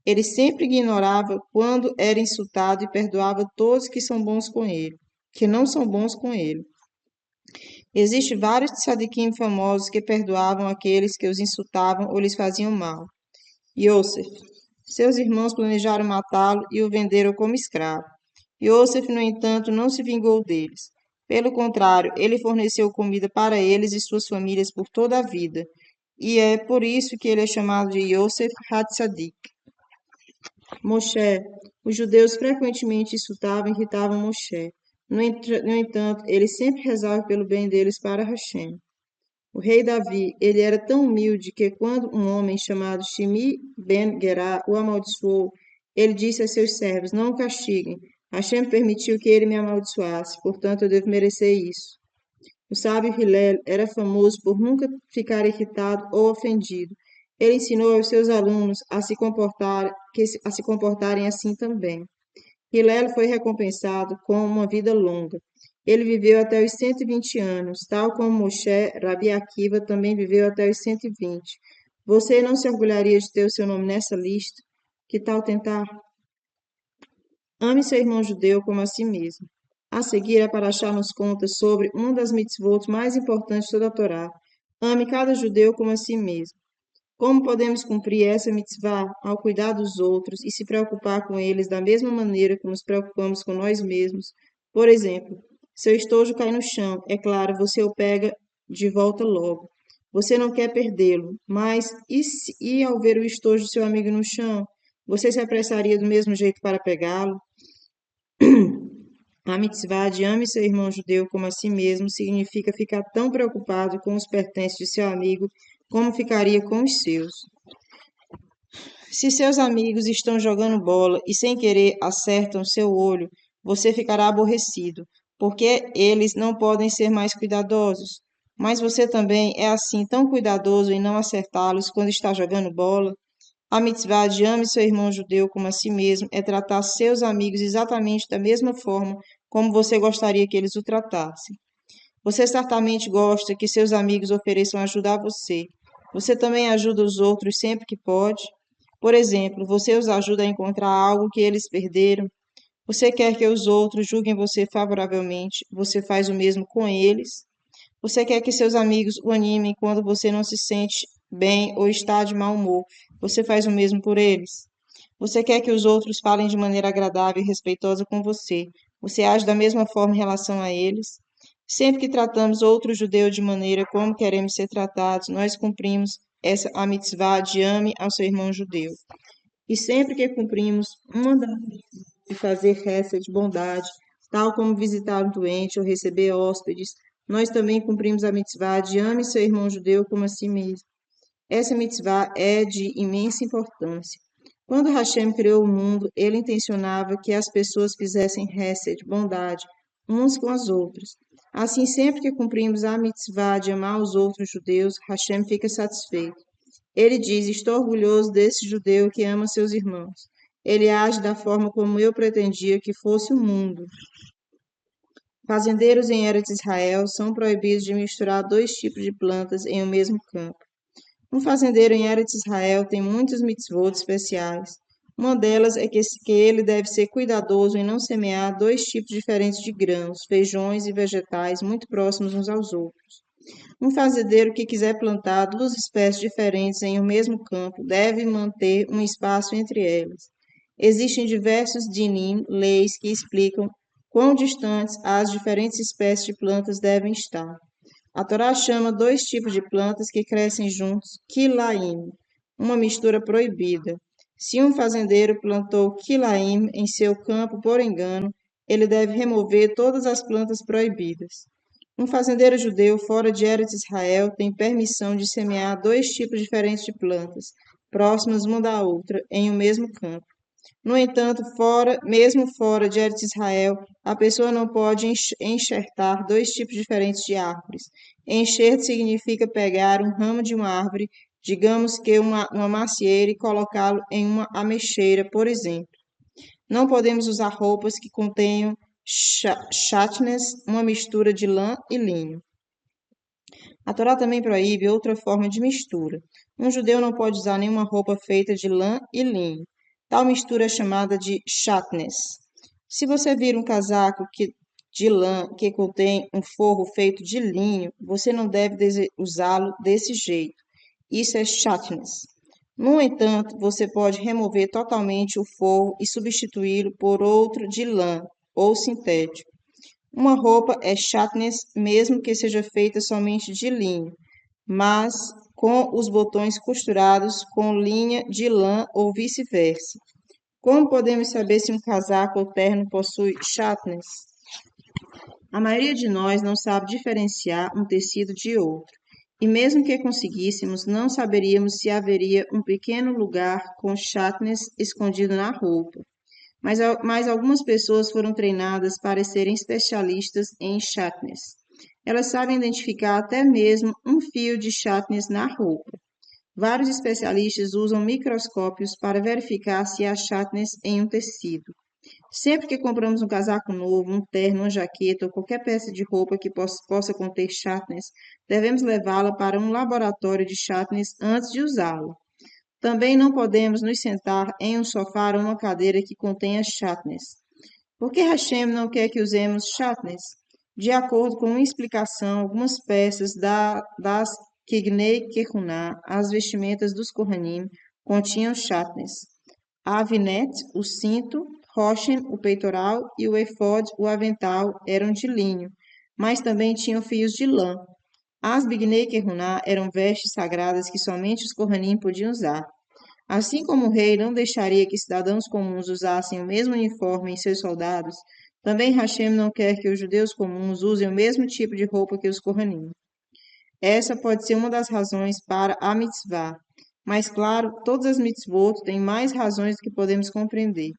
Ele sempre ignorava quando era insultado e perdoava todos que são bons com ele, que não são bons com ele. Existem vários tzadikim famosos que perdoavam aqueles que os insultavam ou lhes faziam mal. Yosef. Seus irmãos planejaram matá-lo e o venderam como escravo. Yosef, no entanto, não se vingou deles. Pelo contrário, ele forneceu comida para eles e suas famílias por toda a vida. E é por isso que ele é chamado de Yosef Hatzadik. Moshe. Os judeus frequentemente insultavam e irritavam Moshe. No entanto, ele sempre rezava pelo bem deles para Hashem. O rei Davi, ele era tão humilde que quando um homem chamado Shimi ben Gerá o amaldiçoou, ele disse a seus servos: Não o castiguem. Hashem permitiu que ele me amaldiçoasse, portanto eu devo merecer isso. O sábio Hillel era famoso por nunca ficar irritado ou ofendido. Ele ensinou aos seus alunos a se comportarem assim também. Hillel foi recompensado com uma vida longa. Ele viveu até os 120 anos, tal como Moshe, Rabi Akiva também viveu até os 120. Você não se orgulharia de ter o seu nome nessa lista? Que tal tentar? Ame seu irmão judeu como a si mesmo. A seguir, a Paraxá nos conta sobre uma das mitzvot mais importantes da Torá. Ame cada judeu como a si mesmo. Como podemos cumprir essa mitzvah ao cuidar dos outros e se preocupar com eles da mesma maneira que nos preocupamos com nós mesmos? Por exemplo, seu estojo cai no chão, é claro, você o pega de volta logo. Você não quer perdê-lo, mas e ao ver o estojo do seu amigo no chão? Você se apressaria do mesmo jeito para pegá-lo? A mitzvah de ame seu irmão judeu como a si mesmo significa ficar tão preocupado com os pertences de seu amigo como ficaria com os seus. Se seus amigos estão jogando bola e sem querer acertam seu olho, você ficará aborrecido, porque eles não podem ser mais cuidadosos. Mas você também é assim tão cuidadoso em não acertá-los quando está jogando bola? A mitzvah de ame seu irmão judeu como a si mesmo é tratar seus amigos exatamente da mesma forma como você gostaria que eles o tratassem. Você certamente gosta que seus amigos ofereçam ajuda a você. Você também ajuda os outros sempre que pode. Por exemplo, você os ajuda a encontrar algo que eles perderam. Você quer que os outros julguem você favoravelmente. Você faz o mesmo com eles. Você quer que seus amigos o animem quando você não se sente bem ou está de mau humor. Você faz o mesmo por eles. Você quer que os outros falem de maneira agradável e respeitosa com você. Você age da mesma forma em relação a eles. Sempre que tratamos outro judeu de maneira como queremos ser tratados, nós cumprimos a mitzvah de ame ao seu irmão judeu. E sempre que cumprimos uma das de fazer reza de bondade, tal como visitar um doente ou receber hóspedes, nós também cumprimos a mitzvah de ame seu irmão judeu como a si mesmo. Essa mitzvah é de imensa importância. Quando Hashem criou o mundo, ele intencionava que as pessoas fizessem hesed, bondade, uns com as outras. Assim, sempre que cumprimos a mitzvah de amar os outros judeus, Hashem fica satisfeito. Ele diz: Estou orgulhoso desse judeu que ama seus irmãos. Ele age da forma como eu pretendia que fosse o mundo. Fazendeiros em Eretz Israel são proibidos de misturar dois tipos de plantas em um mesmo campo. Um fazendeiro em Eretz Israel tem muitas mitzvot especiais. Uma delas é que ele deve ser cuidadoso em não semear dois tipos diferentes de grãos, feijões e vegetais muito próximos uns aos outros. Um fazendeiro que quiser plantar duas espécies diferentes em um mesmo campo deve manter um espaço entre elas. Existem diversos dinim, leis, que explicam quão distantes as diferentes espécies de plantas devem estar. A Torá chama dois tipos de plantas que crescem juntos, quilaim, uma mistura proibida. Se um fazendeiro plantou quilaim em seu campo por engano, ele deve remover todas as plantas proibidas. Um fazendeiro judeu fora de Eretz Israel tem permissão de semear dois tipos diferentes de plantas, próximas uma da outra, em um mesmo campo. No entanto, mesmo fora de Eretz Israel, a pessoa não pode enxertar dois tipos diferentes de árvores. Enxerto significa pegar um ramo de uma árvore, digamos que uma macieira, e colocá-lo em uma ameixeira, por exemplo. Não podemos usar roupas que contenham chátnez, uma mistura de lã e linho. A Torá também proíbe outra forma de mistura. Um judeu não pode usar nenhuma roupa feita de lã e linho. Tal mistura é chamada de chátnez. Se você vir um casaco de lã que contém um forro feito de linho, você não deve usá-lo desse jeito. Isso é chutness. No entanto, você pode remover totalmente o forro e substituí-lo por outro de lã ou sintético. Uma roupa é chutness mesmo que seja feita somente de linho, mas com os botões costurados com linha de lã ou vice-versa. Como podemos saber se um casaco ou terno possui chutness? A maioria de nós não sabe diferenciar um tecido de outro, e mesmo que conseguíssemos, não saberíamos se haveria um pequeno lugar com chutness escondido na roupa. Mas algumas pessoas foram treinadas para serem especialistas em chutness. Elas sabem identificar até mesmo um fio de chutness na roupa. Vários especialistas usam microscópios para verificar se há chutness em um tecido. Sempre que compramos um casaco novo, um terno, uma jaqueta ou qualquer peça de roupa que possa conter chutness, devemos levá-la para um laboratório de chutness antes de usá-la. Também não podemos nos sentar em um sofá ou uma cadeira que contenha chutness. Por que Hashem não quer que usemos chutness? De acordo com uma explicação, algumas peças das Kignei Kehuná, as vestimentas dos Kohanim, continham chutness. A avinete, o cinto, Roshen, o peitoral e o efod, o avental, eram de linho, mas também tinham fios de lã. As Bignei Kehuná eram vestes sagradas que somente os Kohanim podiam usar. Assim como o rei não deixaria que cidadãos comuns usassem o mesmo uniforme em seus soldados, também Hashem não quer que os judeus comuns usem o mesmo tipo de roupa que os Kohanim. Essa pode ser uma das razões para a mitzvah, mas claro, todas as mitzvot têm mais razões do que podemos compreender.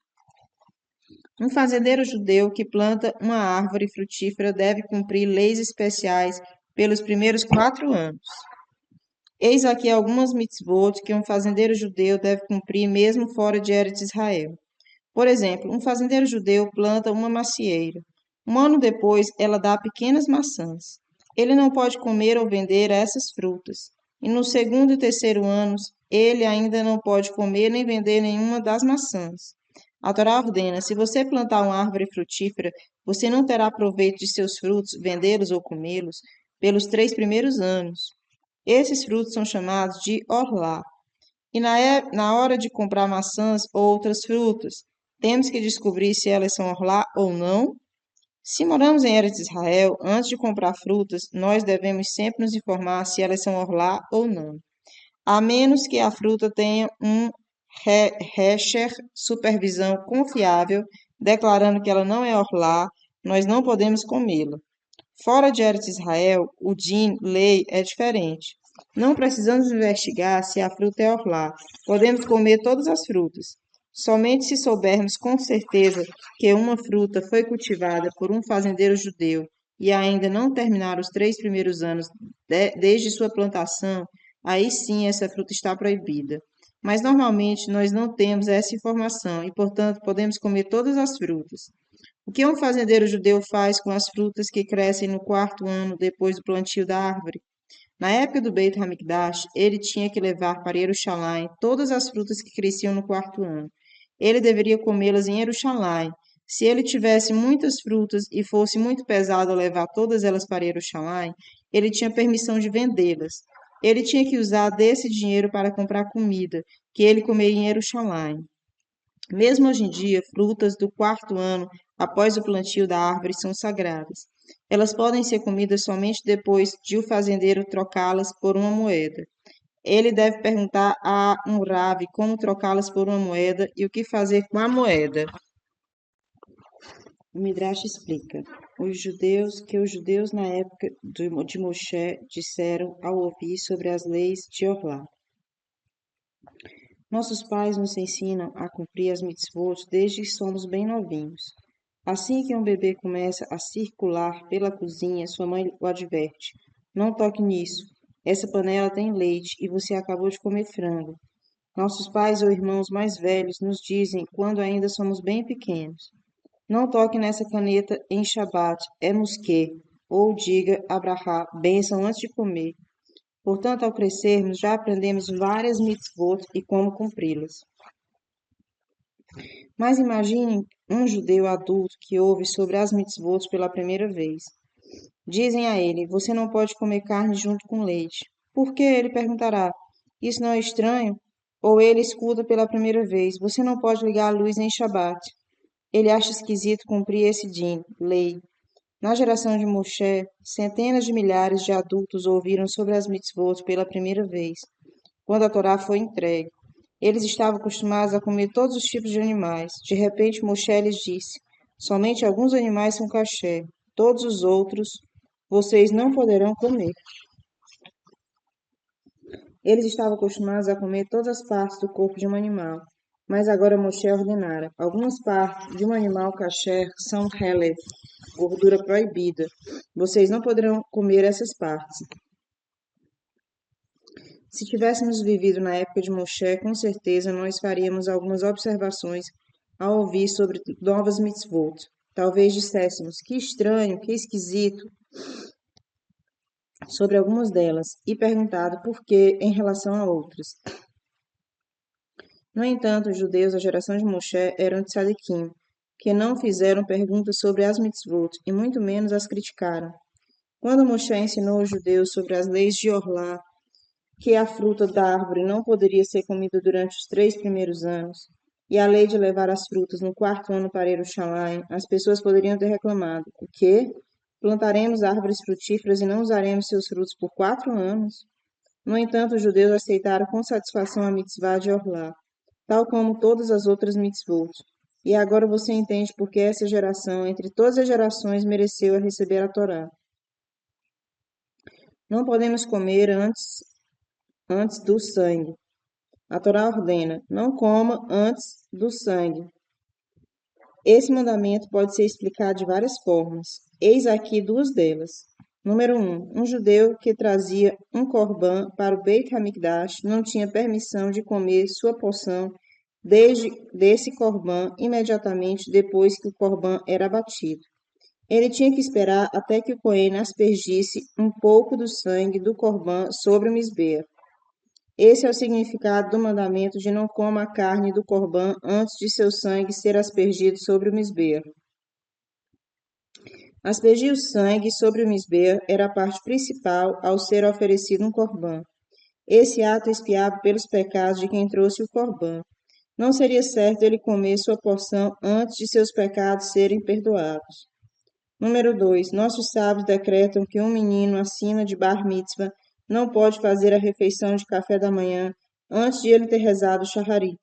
Um fazendeiro judeu que planta uma árvore frutífera deve cumprir leis especiais pelos primeiros 4 anos. Eis aqui algumas mitzvot que um fazendeiro judeu deve cumprir mesmo fora de Eretz Israel. Por exemplo, um fazendeiro judeu planta uma macieira. Um ano depois, ela dá pequenas maçãs. Ele não pode comer ou vender essas frutas. E no segundo e terceiro anos, ele ainda não pode comer nem vender nenhuma das maçãs. A Torá ordena: se você plantar uma árvore frutífera, você não terá proveito de seus frutos, vendê-los ou comê-los, pelos 3 primeiros anos. Esses frutos são chamados de orlá. E na hora de comprar maçãs ou outras frutas, temos que descobrir se elas são orlá ou não. Se moramos em Eretz Israel, antes de comprar frutas, nós devemos sempre nos informar se elas são orlá ou não. A menos que a fruta tenha um Hecher, supervisão confiável, declarando que ela não é orlá, nós não podemos comê-la. Fora de Eretz Israel, o din, lei, é diferente. Não precisamos investigar se a fruta é orlá. Podemos comer todas as frutas. Somente se soubermos com certeza que uma fruta foi cultivada por um fazendeiro judeu e ainda não terminar os 3 primeiros anos desde sua plantação, aí sim essa fruta está proibida. Mas normalmente nós não temos essa informação e, portanto, podemos comer todas as frutas. O que um fazendeiro judeu faz com as frutas que crescem no 4º ano depois do plantio da árvore? Na época do Beit HaMikdash, ele tinha que levar para Jerusalém todas as frutas que cresciam no 4º ano. Ele deveria comê-las em Jerusalém. Se ele tivesse muitas frutas e fosse muito pesado levar todas elas para Jerusalém, ele tinha permissão de vendê-las. Ele tinha que usar desse dinheiro para comprar comida, que ele comeria em Jerusalém. Mesmo hoje em dia, frutas do 4º ano após o plantio da árvore são sagradas. Elas podem ser comidas somente depois de o fazendeiro trocá-las por uma moeda. Ele deve perguntar a um rave como trocá-las por uma moeda e o que fazer com a moeda. O Midrash explica: os judeus na época de Moshe disseram ao ouvir sobre as leis de Orlá. Nossos pais nos ensinam a cumprir as mitzvot desde que somos bem novinhos. Assim que um bebê começa a circular pela cozinha, sua mãe o adverte: não toque nisso. Essa panela tem leite e você acabou de comer frango. Nossos pais ou irmãos mais velhos nos dizem quando ainda somos bem pequenos: não toque nessa caneta em Shabat, é musquê. Ou diga Abrahá, bênção antes de comer. Portanto, ao crescermos, já aprendemos várias mitzvot e como cumpri-las. Mas imagine um judeu adulto que ouve sobre as mitzvot pela primeira vez. Dizem a ele: Você não pode comer carne junto com leite. Por quê? Ele perguntará: Isso não é estranho? Ou ele escuta pela primeira vez: Você não pode ligar a luz em Shabat. Ele acha esquisito cumprir esse din, lei. Na geração de Moshe, centenas de milhares de adultos ouviram sobre as mitzvot pela primeira vez, quando a Torá foi entregue. Eles estavam acostumados a comer todos os tipos de animais. De repente, Moshe lhes disse: Somente alguns animais são kasher, todos os outros vocês não poderão comer. Eles estavam acostumados a comer todas as partes do corpo de um animal, mas agora Moshe ordenara: algumas partes de um animal kasher são helev, gordura proibida. Vocês não poderão comer essas partes. Se tivéssemos vivido na época de Moshe, com certeza nós faríamos algumas observações ao ouvir sobre novas mitzvot. Talvez disséssemos: que estranho, que esquisito, sobre algumas delas, e perguntado por que em relação a outras. No entanto, os judeus da geração de Moshe eram tzadikim, que não fizeram perguntas sobre as mitzvot, e muito menos as criticaram. Quando Moshe ensinou os judeus sobre as leis de Orlá, que a fruta da árvore não poderia ser comida durante os 3 primeiros anos, e a lei de levar as frutas no 4º ano para Jerusalém, as pessoas poderiam ter reclamado: o quê? Plantaremos árvores frutíferas e não usaremos seus frutos por 4 anos? No entanto, os judeus aceitaram com satisfação a mitzvah de Orlá, tal como todas as outras mitzvot. E agora você entende por que essa geração, entre todas as gerações, mereceu a receber a Torá. Não podemos comer antes do sangue. A Torá ordena: não coma antes do sangue. Esse mandamento pode ser explicado de várias formas. Eis aqui duas delas. Número 1. Um judeu que trazia um corbã para o Beit HaMikdash não tinha permissão de comer sua porção desse corbã imediatamente depois que o corbã era abatido. Ele tinha que esperar até que o Cohen aspergisse um pouco do sangue do corbã sobre o misbeah. Esse é o significado do mandamento de não coma a carne do corbã antes de seu sangue ser aspergido sobre o misbeah. Aspergir o sangue sobre o misbeah era a parte principal ao ser oferecido um corbã. Esse ato expiava pelos pecados de quem trouxe o corbã. Não seria certo ele comer sua porção antes de seus pecados serem perdoados. Número 2. Nossos sábios decretam que um menino acima de Bar Mitzvah não pode fazer a refeição de café da manhã antes de ele ter rezado o Shacharit.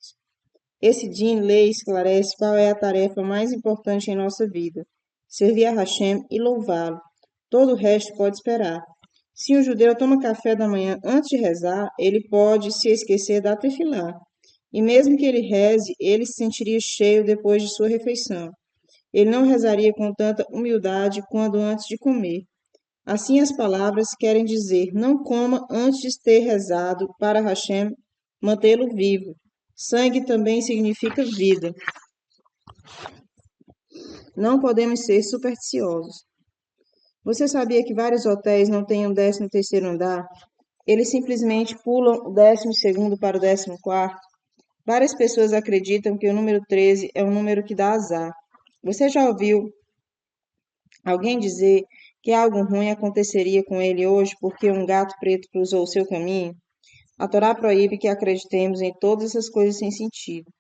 Esse din lei esclarece qual é a tarefa mais importante em nossa vida: servir a Hashem e louvá-lo. Todo o resto pode esperar. Se um judeu toma café da manhã antes de rezar, ele pode se esquecer da tefilá. E mesmo que ele reze, ele se sentiria cheio depois de sua refeição. Ele não rezaria com tanta humildade quanto antes de comer. Assim, as palavras querem dizer: não coma antes de ter rezado para Hashem mantê-lo vivo. Sangue também significa vida. Não podemos ser supersticiosos. Você sabia que vários hotéis não têm um 13º andar? Eles simplesmente pulam o 12º para o 14º. Várias pessoas acreditam que o número 13 é um número que dá azar. Você já ouviu alguém dizer que algo ruim aconteceria com ele hoje porque um gato preto cruzou o seu caminho? A Torá proíbe que acreditemos em todas essas coisas sem sentido.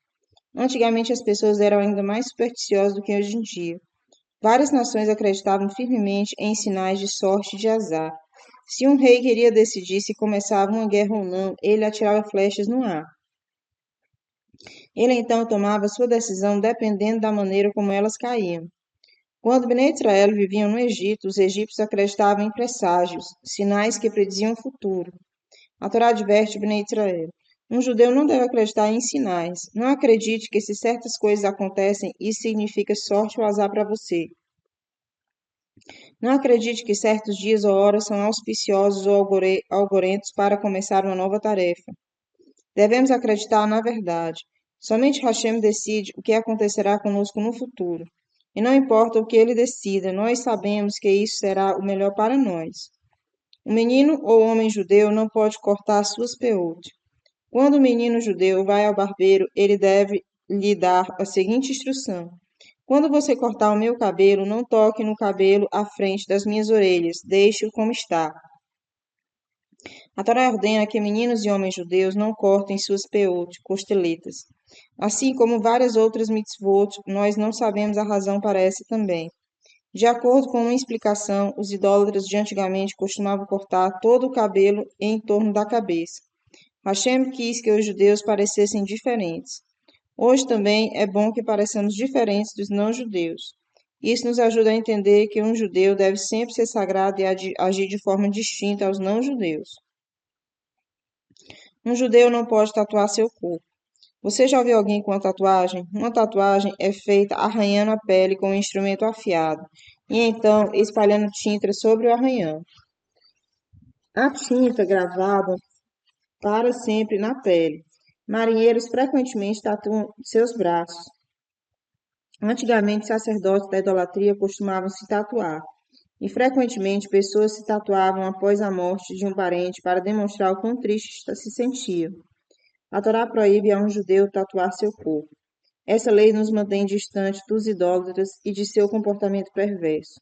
Antigamente as pessoas eram ainda mais supersticiosas do que hoje em dia. Várias nações acreditavam firmemente em sinais de sorte e de azar. Se um rei queria decidir se começava uma guerra ou não, ele atirava flechas no ar. Ele então tomava sua decisão dependendo da maneira como elas caíam. Quando Bnei Israel viviam no Egito, os egípcios acreditavam em presságios, sinais que prediziam o futuro. A Torá adverte Bnei Israel: um judeu não deve acreditar em sinais. Não acredite que se certas coisas acontecem, isso significa sorte ou azar para você. Não acredite que certos dias ou horas são auspiciosos ou algorentos para começar uma nova tarefa. Devemos acreditar na verdade. Somente Hashem decide o que acontecerá conosco no futuro. E não importa o que ele decida, nós sabemos que isso será o melhor para nós. O menino ou homem judeu não pode cortar suas peúde. Quando o menino judeu vai ao barbeiro, ele deve lhe dar a seguinte instrução: quando você cortar o meu cabelo, não toque no cabelo à frente das minhas orelhas, deixe-o como está. A Torá ordena que meninos e homens judeus não cortem suas peot, costeletas. Assim como várias outras mitzvot, nós não sabemos a razão para essa também. De acordo com uma explicação, os idólatras de antigamente costumavam cortar todo o cabelo em torno da cabeça. Hashem quis que os judeus parecessem diferentes. Hoje também é bom que pareçamos diferentes dos não-judeus. Isso nos ajuda a entender que um judeu deve sempre ser sagrado e agir de forma distinta aos não-judeus. Um judeu não pode tatuar seu corpo. Você já viu alguém com uma tatuagem? Uma tatuagem é feita arranhando a pele com um instrumento afiado e então espalhando tinta sobre o arranhão. A tinta gravada para sempre na pele. Marinheiros frequentemente tatuam seus braços. Antigamente, sacerdotes da idolatria costumavam se tatuar, e frequentemente pessoas se tatuavam após a morte de um parente para demonstrar o quão triste se sentia. A Torá proíbe a um judeu tatuar seu corpo. Essa lei nos mantém distante dos idólatras e de seu comportamento perverso.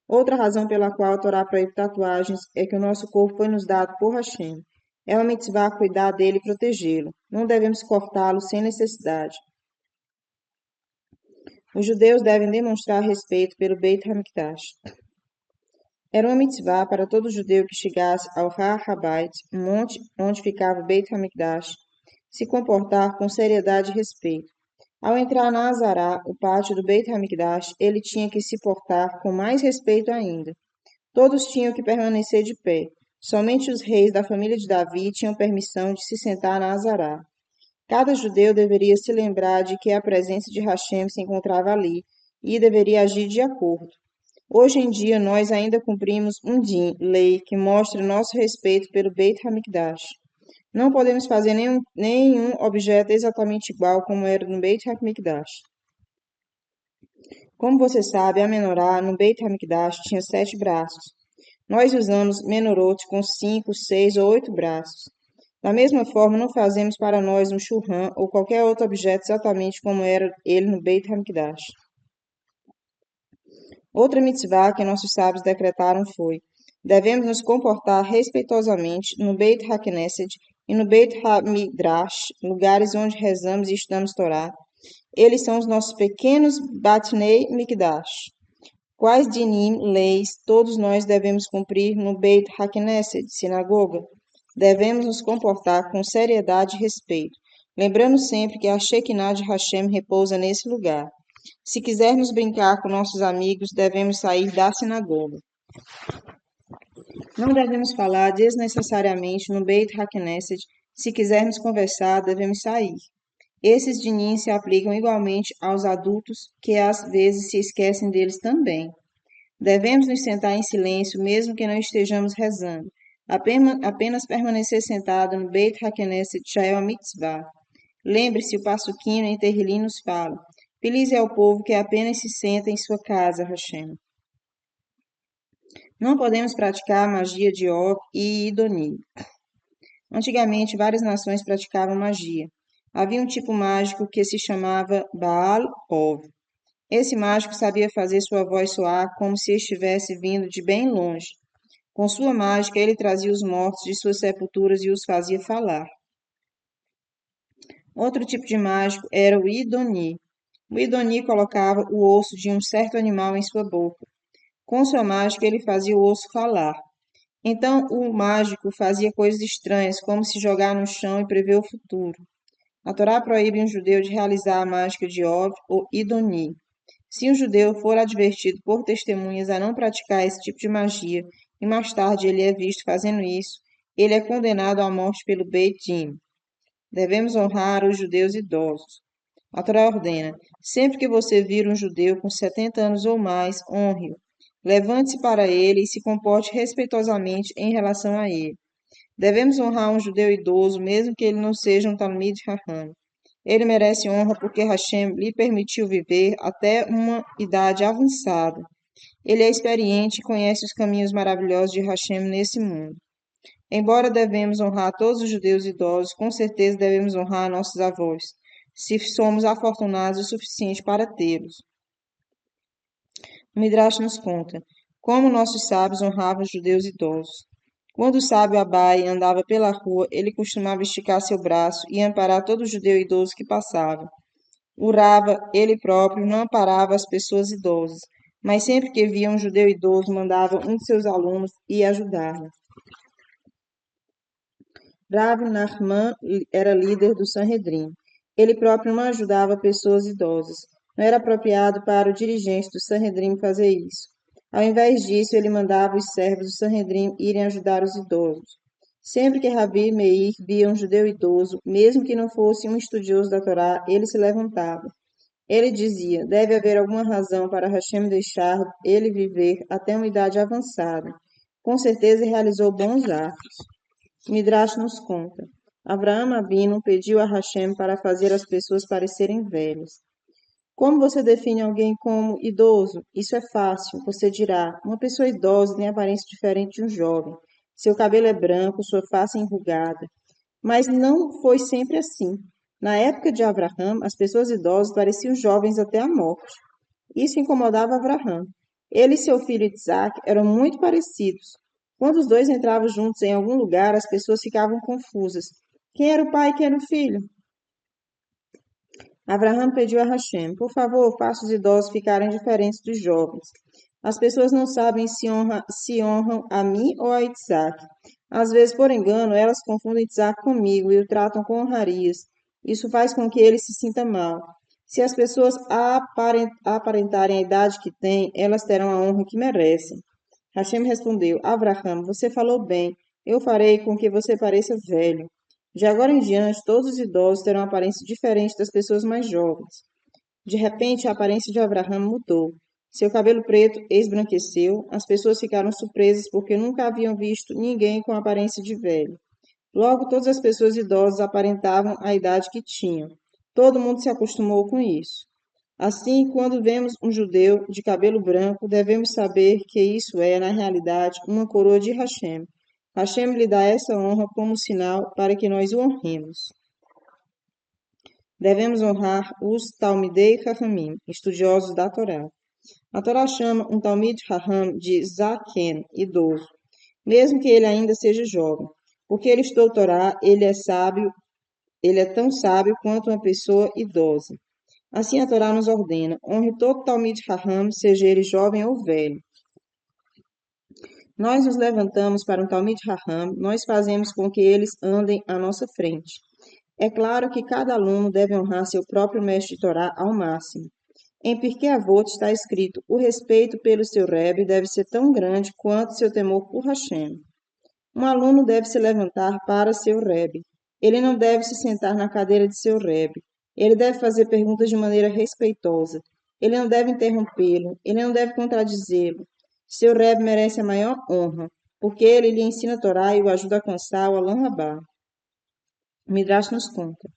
Outra razão pela qual a Torá proíbe tatuagens é que o nosso corpo foi nos dado por Hashem. É uma mitzvah cuidar dele e protegê-lo. Não devemos cortá-lo sem necessidade. Os judeus devem demonstrar respeito pelo Beit HaMikdash. Era uma mitzvah para todo judeu que chegasse ao Har HaBait, um monte onde ficava o Beit HaMikdash, se comportar com seriedade e respeito. Ao entrar na Azará, o pátio do Beit HaMikdash, ele tinha que se portar com mais respeito ainda. Todos tinham que permanecer de pé. Somente os reis da família de Davi tinham permissão de se sentar na Azará. Cada judeu deveria se lembrar de que a presença de Hashem se encontrava ali e deveria agir de acordo. Hoje em dia, nós ainda cumprimos um din, lei, que mostra nosso respeito pelo Beit HaMikdash. Não podemos fazer nenhum objeto exatamente igual como era no Beit HaMikdash. Como você sabe, a menorá no Beit HaMikdash tinha 7 braços. Nós usamos menorot com 5, 6 ou 8 braços. Da mesma forma, não fazemos para nós um churran ou qualquer outro objeto exatamente como era ele no Beit HaMikdash. Outra mitzvah que nossos sábios decretaram foi: devemos nos comportar respeitosamente no Beit HaKnesset e no Beit HaMidrash, lugares onde rezamos e estudamos Torá. Eles são os nossos pequenos Batnei Mikdash. Quais dinim, leis, todos nós devemos cumprir no Beit HaKnesset, sinagoga? Devemos nos comportar com seriedade e respeito, lembrando sempre que a Shekinah de Hashem repousa nesse lugar. Se quisermos brincar com nossos amigos, devemos sair da sinagoga. Não devemos falar desnecessariamente no Beit HaKnesset. Se quisermos conversar, devemos sair. Esses dinim se aplicam igualmente aos adultos, que às vezes se esquecem deles também. Devemos nos sentar em silêncio, mesmo que não estejamos rezando. Apenas permanecer sentado no Beit HaKnesset já é uma mitzvah. Lembre-se, o passuquinho em Terrilim nos fala: feliz é o povo que apenas se senta em sua casa, Hashem. Não podemos praticar a magia de Ov e Idoni. Antigamente, várias nações praticavam magia. Havia um tipo mágico que se chamava Baal Ov. Esse mágico sabia fazer sua voz soar como se estivesse vindo de bem longe. Com sua mágica, ele trazia os mortos de suas sepulturas e os fazia falar. Outro tipo de mágico era o Idoni. O Idoni colocava o osso de um certo animal em sua boca. Com sua mágica, ele fazia o osso falar. Então, o mágico fazia coisas estranhas, como se jogar no chão e prever o futuro. A Torá proíbe um judeu de realizar a mágica de Ov ou Idoni. Se um judeu for advertido por testemunhas a não praticar esse tipo de magia, e mais tarde ele é visto fazendo isso, ele é condenado à morte pelo Beit Din. Devemos honrar os judeus idosos. A Torá ordena: sempre que você vir um judeu com 70 anos ou mais, honre-o. Levante-se para ele e se comporte respeitosamente em relação a ele. Devemos honrar um judeu idoso, mesmo que ele não seja um Talmid Raham. Ele merece honra porque Hashem lhe permitiu viver até uma idade avançada. Ele é experiente e conhece os caminhos maravilhosos de Hashem nesse mundo. Embora devemos honrar todos os judeus idosos, com certeza devemos honrar nossos avós. se somos afortunados o suficiente para tê-los. O Midrash nos conta como nossos sábios honravam os judeus idosos. Quando o sábio Abai andava pela rua, ele costumava esticar seu braço e amparar todo judeu idoso que passava. O Rava, ele próprio, não amparava as pessoas idosas, mas sempre que via um judeu idoso, mandava um de seus alunos ir ajudá-lo. Rav Nachman era líder do Sanhedrin. Ele próprio não ajudava pessoas idosas. Não era apropriado para o dirigente do Sanhedrin fazer isso. Ao invés disso, ele mandava os servos do Sanhedrin irem ajudar os idosos. Sempre que Rabi Meir via um judeu idoso, mesmo que não fosse um estudioso da Torá, ele se levantava. Ele dizia: deve haver alguma razão para Hashem deixar ele viver até uma idade avançada. Com certeza realizou bons atos. Midrash nos conta. Avraham Avinu pediu a Hashem para fazer as pessoas parecerem velhas. Como você define alguém como idoso? Isso é fácil. Você dirá: uma pessoa idosa tem aparência diferente de um jovem. Seu cabelo é branco, sua face é enrugada. Mas não foi sempre assim. Na época de Avraham, as pessoas idosas pareciam jovens até a morte. Isso incomodava Avraham. Ele e seu filho Isaac eram muito parecidos. Quando os dois entravam juntos em algum lugar, as pessoas ficavam confusas. Quem era o pai e quem era o filho? Avraham pediu a Hashem: por favor, faça os idosos ficarem diferentes dos jovens. As pessoas não sabem se honram a mim ou a Isaac. Às vezes, por engano, elas confundem Isaac comigo e o tratam com honrarias. Isso faz com que ele se sinta mal. Se as pessoas aparentarem a idade que têm, elas terão a honra que merecem. Hashem respondeu: Avraham, você falou bem. Eu farei com que você pareça velho. De agora em diante, todos os idosos terão uma aparência diferente das pessoas mais jovens. De repente, a aparência de Avraham mudou. Seu cabelo preto esbranqueceu. As pessoas ficaram surpresas porque nunca haviam visto ninguém com aparência de velho. Logo, todas as pessoas idosas aparentavam a idade que tinham. Todo mundo se acostumou com isso. Assim, quando vemos um judeu de cabelo branco, devemos saber que isso é, na realidade, uma coroa de Hashem. Hashem lhe dá essa honra como sinal para que nós o honremos. Devemos honrar os Talmidei Chachamim, estudiosos da Torá. A Torá chama um Talmid Chacham de Zaken, idoso, mesmo que ele ainda seja jovem. Porque ele estudou Torá, ele é sábio, ele é tão sábio quanto uma pessoa idosa. Assim a Torá nos ordena: honre todo Talmid Chacham, seja ele jovem ou velho. Nós nos levantamos para um Talmid Chacham, nós fazemos com que eles andem à nossa frente. É claro que cada aluno deve honrar seu próprio mestre de Torá ao máximo. Em Pirkei Avot está escrito: o respeito pelo seu Rebbe deve ser tão grande quanto seu temor por Hashem. Um aluno deve se levantar para seu Rebbe. Ele não deve se sentar na cadeira de seu Rebbe. Ele deve fazer perguntas de maneira respeitosa. Ele não deve interrompê-lo. Ele não deve contradizê-lo. Seu Rebbe merece a maior honra, porque ele lhe ensina a Torá e o ajuda a alcançar o Alam Rabá. O Midrash nos conta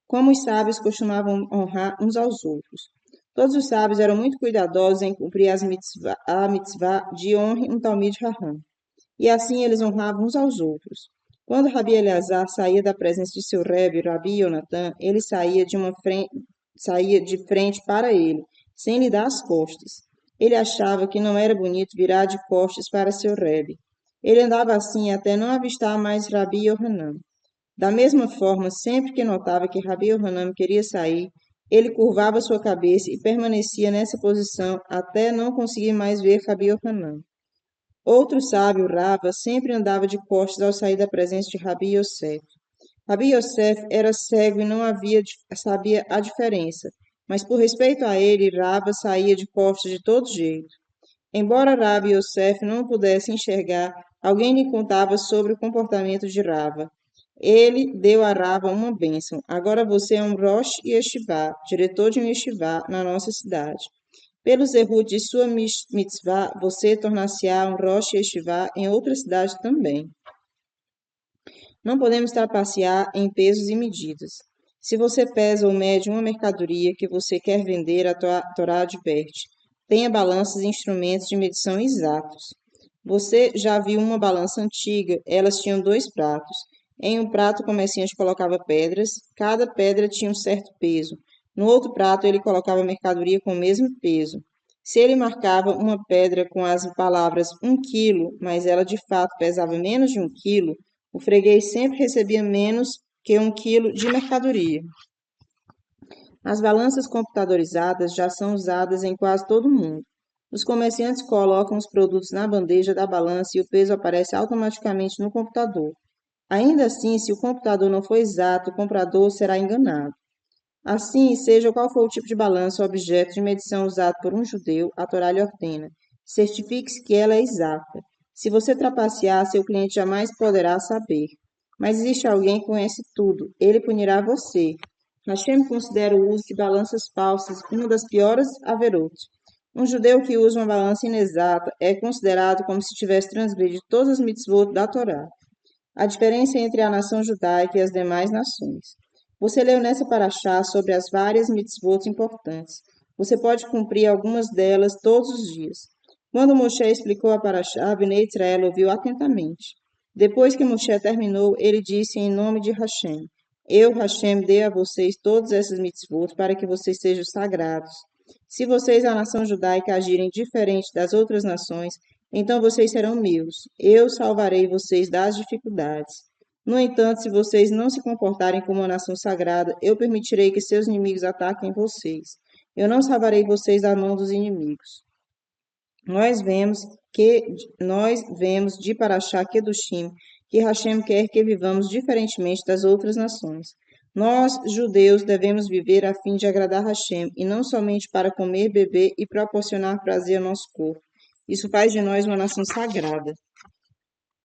como os sábios costumavam honrar uns aos outros. Todos os sábios eram muito cuidadosos em cumprir a mitzvah de honre um Talmid Chacham. E assim eles honravam uns aos outros. Quando Rabi Eleazar saía da presença de seu Rebbe, Rabi Yonatan, ele saía de frente para ele, sem lhe dar as costas. Ele achava que não era bonito virar de costas para seu Rebbe. Ele andava assim até não avistar mais Rabi Yohanan. Da mesma forma, sempre que notava que Rabi Yohanan queria sair, ele curvava sua cabeça e permanecia nessa posição até não conseguir mais ver Rabi Yohanan. Outro sábio, Rava, sempre andava de costas ao sair da presença de Rabi Yosef. Rabi Yosef era cego e não sabia a diferença, mas por respeito a ele, Rava saía de costas de todo jeito. Embora Rabi Yosef não pudesse enxergar, alguém lhe contava sobre o comportamento de Rava. Ele deu a Rava uma bênção. Agora você é um Rosh Yeshivá, diretor de um Yeshivá na nossa cidade. Pelos erros de sua mitzvah, você tornar-se-á um Rosh Yeshivá em outra cidade também. Não podemos trapacear em pesos e medidas. Se você pesa ou mede uma mercadoria que você quer vender, a Torá adverte: tenha balanças e instrumentos de medição exatos. Você já viu uma balança antiga? Elas tinham dois pratos. Em um prato, o comerciante colocava pedras, cada pedra tinha um certo peso. No outro prato, ele colocava mercadoria com o mesmo peso. Se ele marcava uma pedra com as palavras 1 quilo, mas ela de fato pesava menos de 1 quilo, o freguês sempre recebia menos que 1 quilo de mercadoria. As balanças computadorizadas já são usadas em quase todo o mundo. Os comerciantes colocam os produtos na bandeja da balança e o peso aparece automaticamente no computador. Ainda assim, se o computador não for exato, o comprador será enganado. Assim, seja qual for o tipo de balança ou objeto de medição usado por um judeu, a Torá lhe ordena: certifique-se que ela é exata. Se você trapacear, seu cliente jamais poderá saber. Mas existe alguém que conhece tudo, ele punirá você. Hashem considera o uso de balanças falsas uma das piores averot. Um judeu que usa uma balança inexata é considerado como se tivesse transgredido todas as mitzvot da Torá. A diferença entre a nação judaica e as demais nações. Você leu nessa paraxá sobre as várias mitzvot importantes. Você pode cumprir algumas delas todos os dias. Quando Moshe explicou a paraxá, Bnei Israel ouviu atentamente. Depois que Moshe terminou, ele disse em nome de Hashem: Eu, Hashem, dei a vocês todas essas mitzvot para que vocês sejam sagrados. Se vocês, a nação judaica, agirem diferente das outras nações, então vocês serão meus. Eu salvarei vocês das dificuldades. No entanto, se vocês não se comportarem como uma nação sagrada, eu permitirei que seus inimigos ataquem vocês. Eu não salvarei vocês da mão dos inimigos. Nós vemos que nós vemos de Parashá Kedushim que Hashem quer que vivamos diferentemente das outras nações. Nós, judeus, devemos viver a fim de agradar Hashem e não somente para comer, beber e proporcionar prazer ao nosso corpo. Isso faz de nós uma nação sagrada.